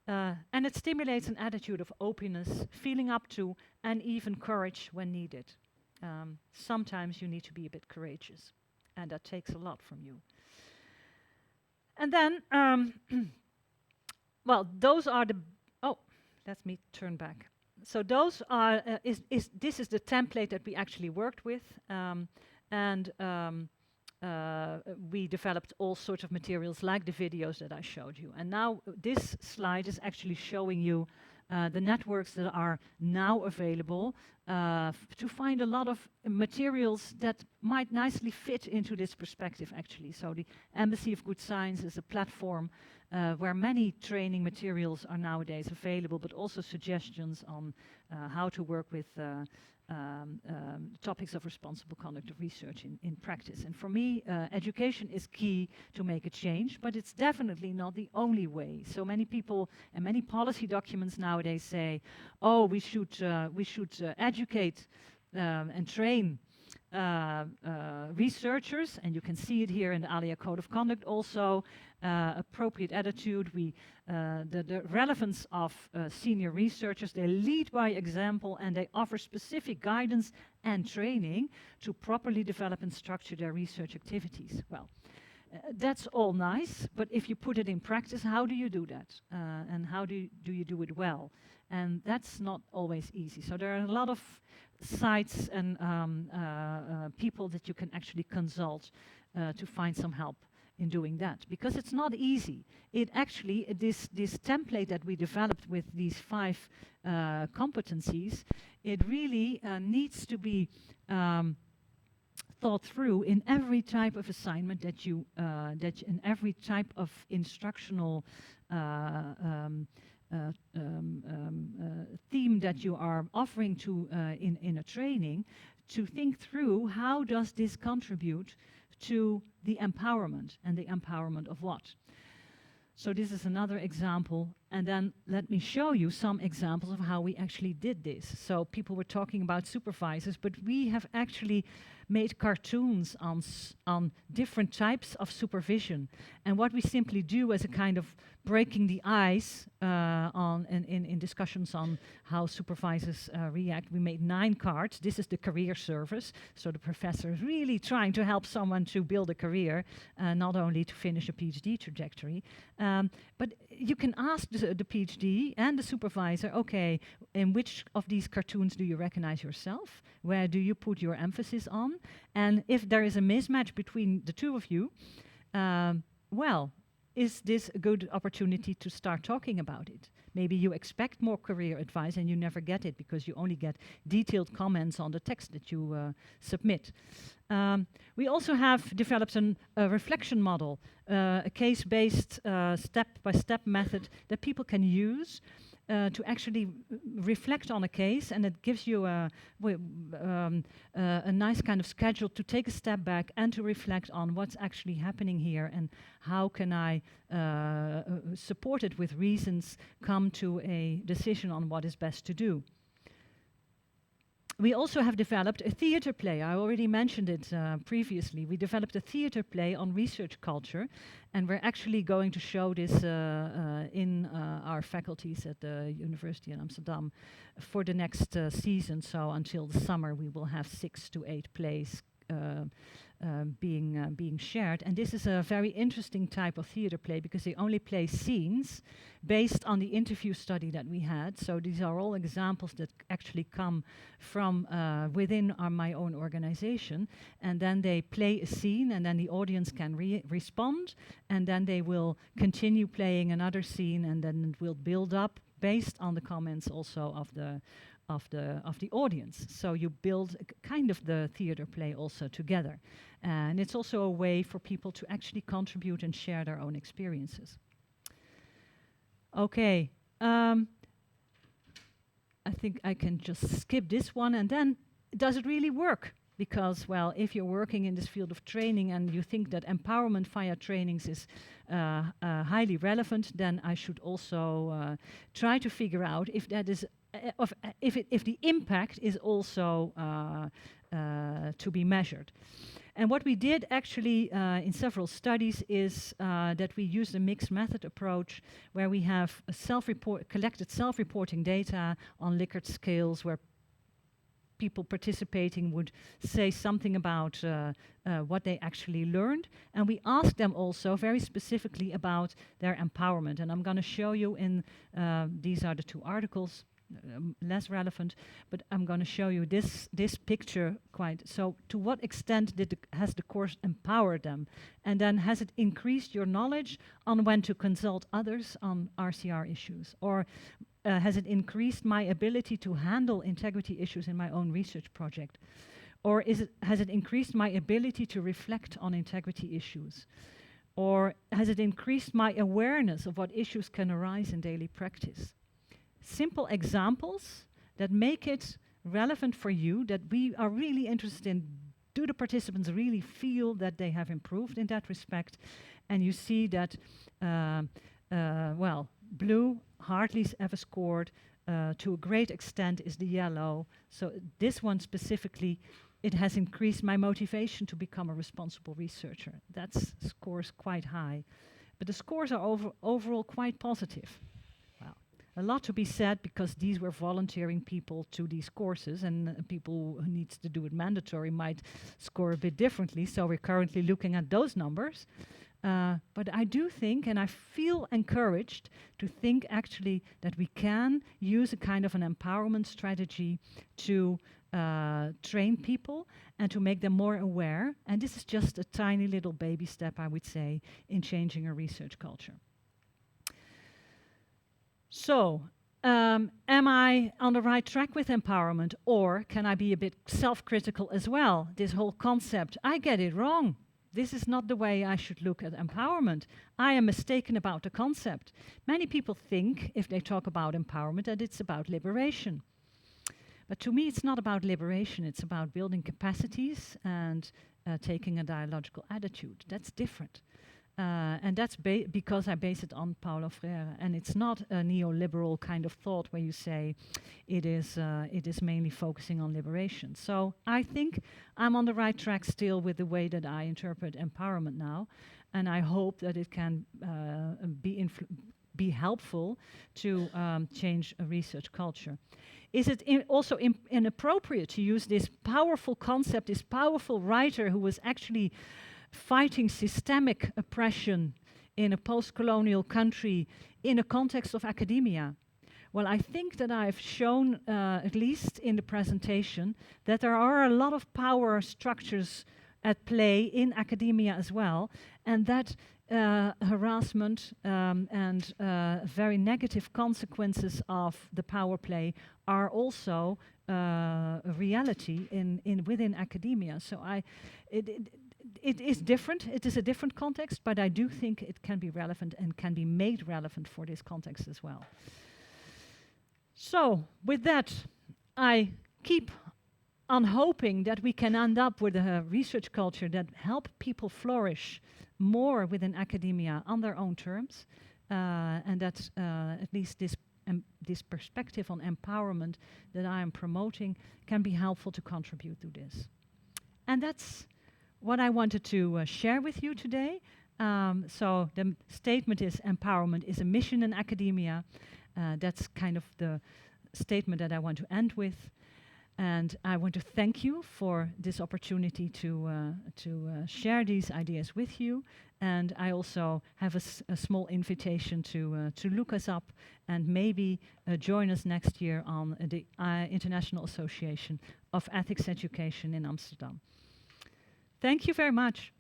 And it stimulates an attitude of openness, feeling up to, and even courage when needed. Sometimes you need to be a bit courageous, and that takes a lot from you. And then, well, those are the, oh, let me turn back. So those are, this is the template that we actually worked with, we developed all sorts of materials like the videos that I showed you. And now this slide is actually showing you the networks that are now available to find a lot of materials that might nicely fit into this perspective, actually. So the Embassy of Good Science is a platform where many training materials are nowadays available, but also suggestions on how to work with topics of responsible conduct of research in practice. And for me, education is key to make a change, but it's definitely not the only way. So many people and many policy documents nowadays say, oh, we should educate and train researchers, and you can see it here in the ALIA Code of Conduct also, appropriate attitude, the relevance of senior researchers, they lead by example and they offer specific guidance and training to properly develop and structure their research activities. Well, that's all nice, but if you put it in practice, how do you do that? And how do you do it well? And that's not always easy. So there are a lot of sites and people that you can actually consult to find some help in doing that, because it's not easy. It actually, this template that we developed with these 5 competencies, it really needs to be thought through in every type of assignment that you, in every type of instructional theme that you are offering to in a training, to think through how does this contribute to the empowerment, and the empowerment of what. So this is another example, and then let me show you some examples of how we actually did this. So people were talking about supervisors, but we have actually made cartoons on different types of supervision. And what we simply do as a kind of breaking the ice in discussions on how supervisors react, we made 9 cards. This is the career service. So the professor is really trying to help someone to build a career, not only to finish a PhD trajectory. But you can ask the PhD and the supervisor, okay, in which of these cartoons do you recognize yourself? Where do you put your emphasis on? And if there is a mismatch between the two of you, well, is this a good opportunity to start talking about it? Maybe you expect more career advice and you never get it because you only get detailed comments on the text that you submit. We also have developed a reflection model, a case-based step-by-step method that people can use to actually reflect on a case, and it gives you a nice kind of schedule to take a step back and to reflect on what's actually happening here and how can I, supported with reasons, come to a decision on what is best to do. We also have developed a theater play. I already mentioned it previously. We developed a theater play on research culture, and we're actually going to show this in our faculties at the University in Amsterdam for the next season. So until the summer, we will have 6 to 8 plays being shared. And this is a very interesting type of theater play because they only play scenes based on the interview study that we had. So these are all examples that actually come from within my own organization. And then they play a scene and then the audience can respond. And then they will continue playing another scene and then it will build up based on the comments also of of the audience. So you build kind of the theater play also together. And it's also a way for people to actually contribute and share their own experiences. Okay, I think I can just skip this one, and then does it really work? Because, well, if you're working in this field of training and you think that empowerment via trainings is highly relevant, then I should also try to figure out if that is, if the impact is also to be measured. And what we did actually in several studies is that we used a mixed method approach where we have a collected self-reporting data on Likert scales where people participating would say something about what they actually learned. And we asked them also very specifically about their empowerment. And I'm going to show you in, these are the two articles, less relevant, but I'm going to show you this picture quite. So to what extent has the course empowered them? And then has it increased your knowledge on when to consult others on RCR issues? Or has it increased my ability to handle integrity issues in my own research project? Or has it increased my ability to reflect on integrity issues? Or has it increased my awareness of what issues can arise in daily practice? Simple examples that make it relevant for you, that we are really interested in. Do the participants really feel that they have improved in that respect? And you see that, well, blue hardly ever scored, to a great extent is the yellow. So this one specifically, it has increased my motivation to become a responsible researcher. That scores quite high. But the scores are overall quite positive. Well, a lot to be said because these were volunteering people to these courses, and people who needs to do it mandatory might score a bit differently. So we're currently looking at those numbers. But I do think, and I feel encouraged to think actually that we can use a kind of an empowerment strategy to train people and to make them more aware. And this is just a tiny little baby step, I would say, in changing a research culture. So, am I on the right track with empowerment, or can I be a bit self-critical as well? This whole concept, I get it wrong. This is not the way I should look at empowerment. I am mistaken about the concept. Many people think, if they talk about empowerment, that it's about liberation. But to me, it's not about liberation. It's about building capacities and taking a dialogical attitude. That's different. And that's because I base it on Paulo Freire. And it's not a neoliberal kind of thought where you say it is mainly focusing on liberation. So I think I'm on the right track still with the way that I interpret empowerment now. And I hope that it can be helpful to change a research culture. Is it also inappropriate to use this powerful concept, this powerful writer who was actually fighting systemic oppression in a post-colonial country in a context of academia? Well, I think that I've shown, at least in the presentation, that there are a lot of power structures at play in academia as well, and that harassment and very negative consequences of the power play are also a reality within academia. So it is different. It is a different context, but I do think it can be relevant and can be made relevant for this context as well. So with that, I keep on hoping that we can end up with a research culture that help people flourish more within academia on their own terms, and that at least this perspective on empowerment that I am promoting can be helpful to contribute to this. And that's what I wanted to share with you today. So the statement is empowerment is a mission in academia. That's kind of the statement that I want to end with. And I want to thank you for this opportunity to share these ideas with you. And I also have a small invitation to look us up and maybe join us next year on the International Association of Ethics Education in Amsterdam. Thank you very much.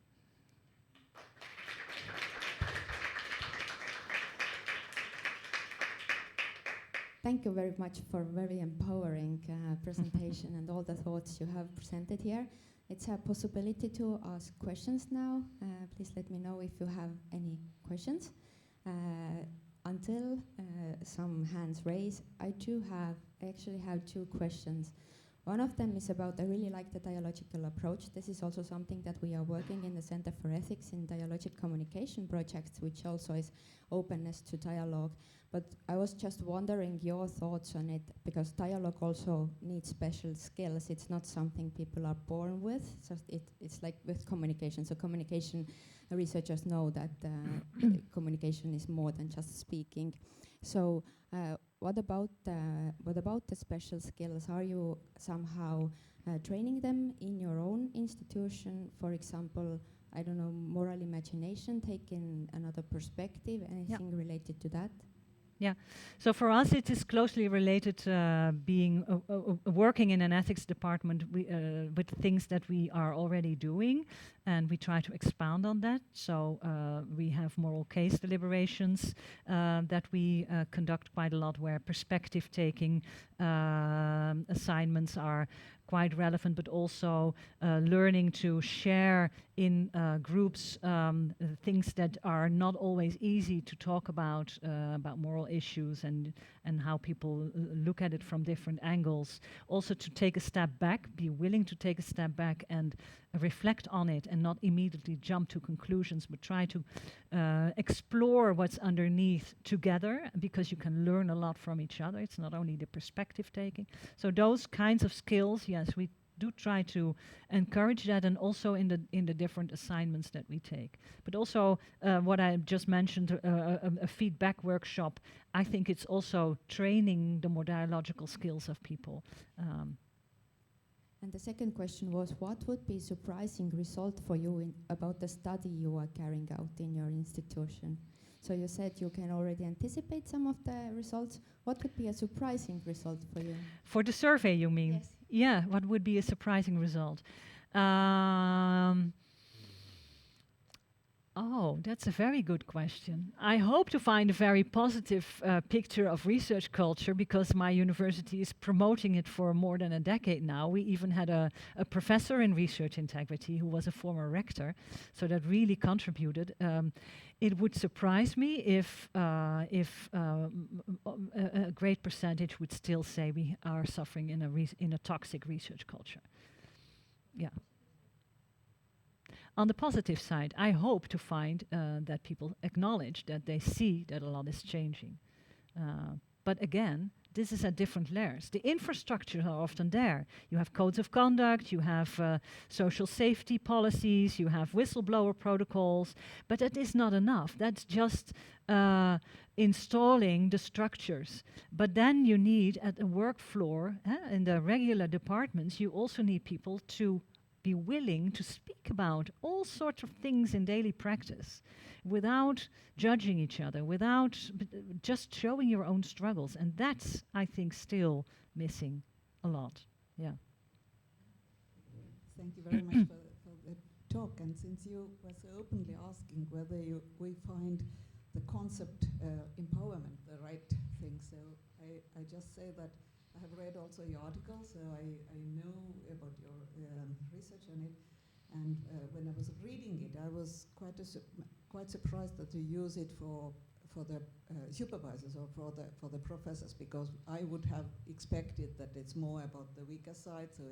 Thank you very much for very empowering presentation and all the thoughts you have presented here. It's a possibility to ask questions now. Please let me know if you have any questions. Until some hands raise, I actually have 2 questions. One of them is about, I really like the dialogical approach. This is also something that we are working in the Center for Ethics in Dialogic Communication projects, which also is openness to dialogue. But I was just wondering your thoughts on it, because dialogue also needs special skills. It's not something people are born with. So it's like with communication. So communication researchers know that communication is more than just speaking. So what about the special skills? Are you somehow training them in your own institution? For example, I don't know, moral imagination, taking another perspective, anything related to that? Yeah, so for us it is closely related being working in an ethics department with things that we are already doing, and we try to expand on that. So we have moral case deliberations that we conduct quite a lot, where perspective taking assignments are quite relevant, but also learning to share in groups things that are not always easy to talk about moral issues and how people look at it from different angles. Also to take a step back, be willing to take a step back and reflect on it and not immediately jump to conclusions, but try to explore what's underneath together, because you can learn a lot from each other. It's not only the perspective taking. So those kinds of skills, yes, we do try to encourage that, and also in the different assignments that we take. But also what I just mentioned, a feedback workshop, I think it's also training the more dialogical skills of people. And the second question was, what would be a surprising result for you about the study you are carrying out in your institution? So you said you can already anticipate some of the results. What would be a surprising result for you? For the survey, you mean? Yes. Yeah, what would be a surprising result? Oh, that's a very good question. I hope to find a very positive picture of research culture, because my university is promoting it for more than a decade now. We even had a professor in research integrity who was a former rector, so that really contributed. It would surprise me if a great percentage would still say we are suffering in a toxic research culture. Yeah. On the positive side, I hope to find that people acknowledge that they see that a lot is changing. But again, this is at different layers. The infrastructures are often there. You have codes of conduct, you have social safety policies, you have whistleblower protocols, but that is not enough. That's just installing the structures. But then you need, at the work floor, in the regular departments, you also need people to be willing to speak about all sorts of things in daily practice without judging each other, without just showing your own struggles. And that's, I think, still missing a lot. Yeah. Thank you very much for the talk. And since you were so openly asking whether we find the concept empowerment the right thing, so I just say that I have read also your article, so I know about your research on it. And when I was reading it, I was quite surprised that you use it for the supervisors or for the professors, because I would have expected that it's more about the weaker side, so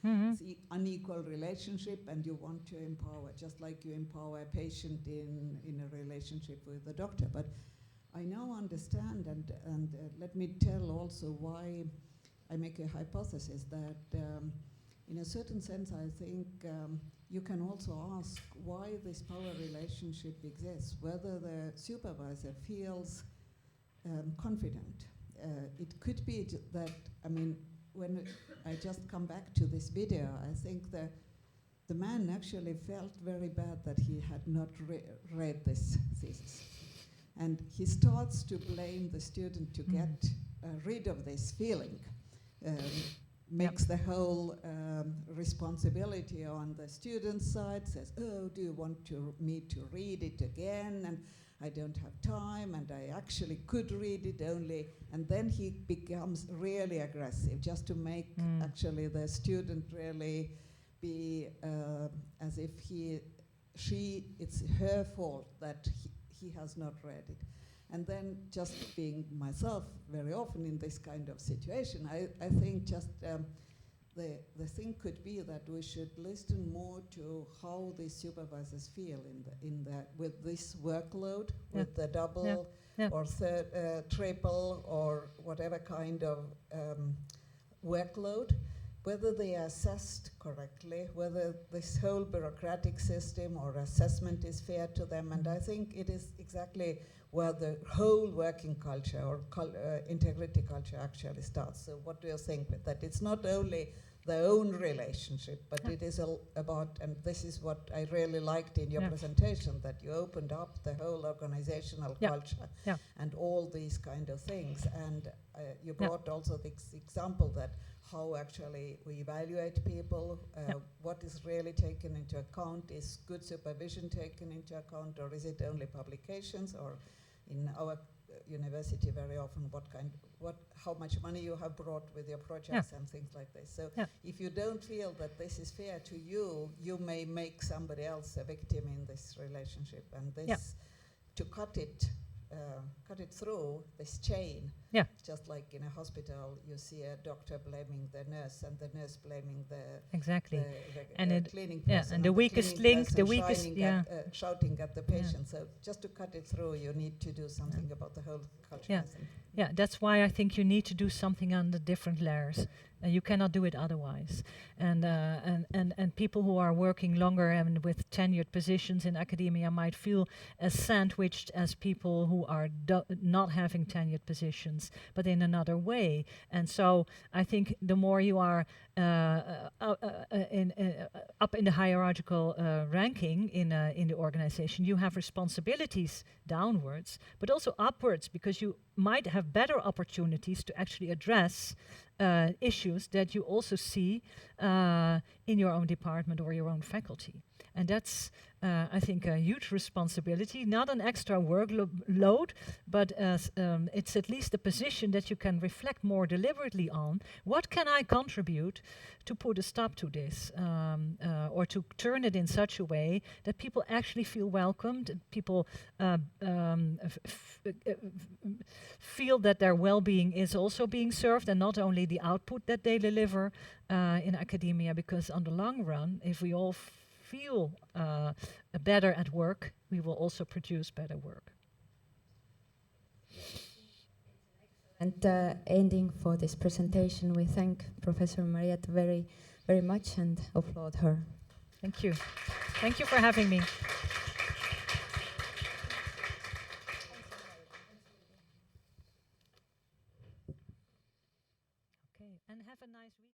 it's unequal relationship, and you want to empower, just like you empower a patient in a relationship with the doctor. But I now understand, and let me tell also why I make a hypothesis that in a certain sense I think you can also ask why this power relationship exists, whether the supervisor feels confident. It could be that, I mean, when I just come back to this video, I think the man actually felt very bad that he had not read this thesis. And he starts to blame the student to get rid of this feeling. Makes the whole responsibility on the student's side, says, oh, do you want me to read it again? And I don't have time, and I actually could read it only. And then he becomes really aggressive, just to make actually the student really be as if it's her fault that he has not read it. And then just being myself very often in this kind of situation, I think just the thing could be that we should listen more to how the supervisors feel with this workload, with the double or triple or whatever kind of workload, whether they are assessed correctly, whether this whole bureaucratic system or assessment is fair to them. And I think it is exactly where the whole working culture or integrity culture actually starts. So what do you think with that? It's not only their own relationship, but it is about, and this is what I really liked in your presentation, that you opened up the whole organizational culture and all these kind of things. And you brought also this example that how actually we evaluate people, what is really taken into account, is good supervision taken into account, or is it only publications, or in our university very often how much money you have brought with your projects and things like this. So if you don't feel that this is fair to you, you may make somebody else a victim in this relationship, and this to cut it through this chain. Just like in a hospital, you see a doctor blaming the nurse and the nurse blaming the cleaning person, and the weakest link, shouting at the patient. So just to cut it through, you need to do something about the whole culture. Yeah, that's why I think you need to do something on the different layers. You cannot do it otherwise. And people who are working longer and with tenured positions in academia might feel as sandwiched as people who are not having tenured positions, but in another way. And so I think the more you are up in the hierarchical ranking in the organization, you have responsibilities downwards, but also upwards, because you might have better opportunities to actually address issues that you also see in your own department or your own faculty. And that's, I think, a huge responsibility, not an extra workload, but it's at least a position that you can reflect more deliberately on. What can I contribute to put a stop to this, or to turn it in such a way that people actually feel welcomed, people feel that their well-being is also being served, and not only the output that they deliver in academia, because on the long run, if we all feel better at work, we will also produce better work. And ending for this presentation, we thank Professor Mariëtte very, very much and applaud her. Thank you. Thank you for having me.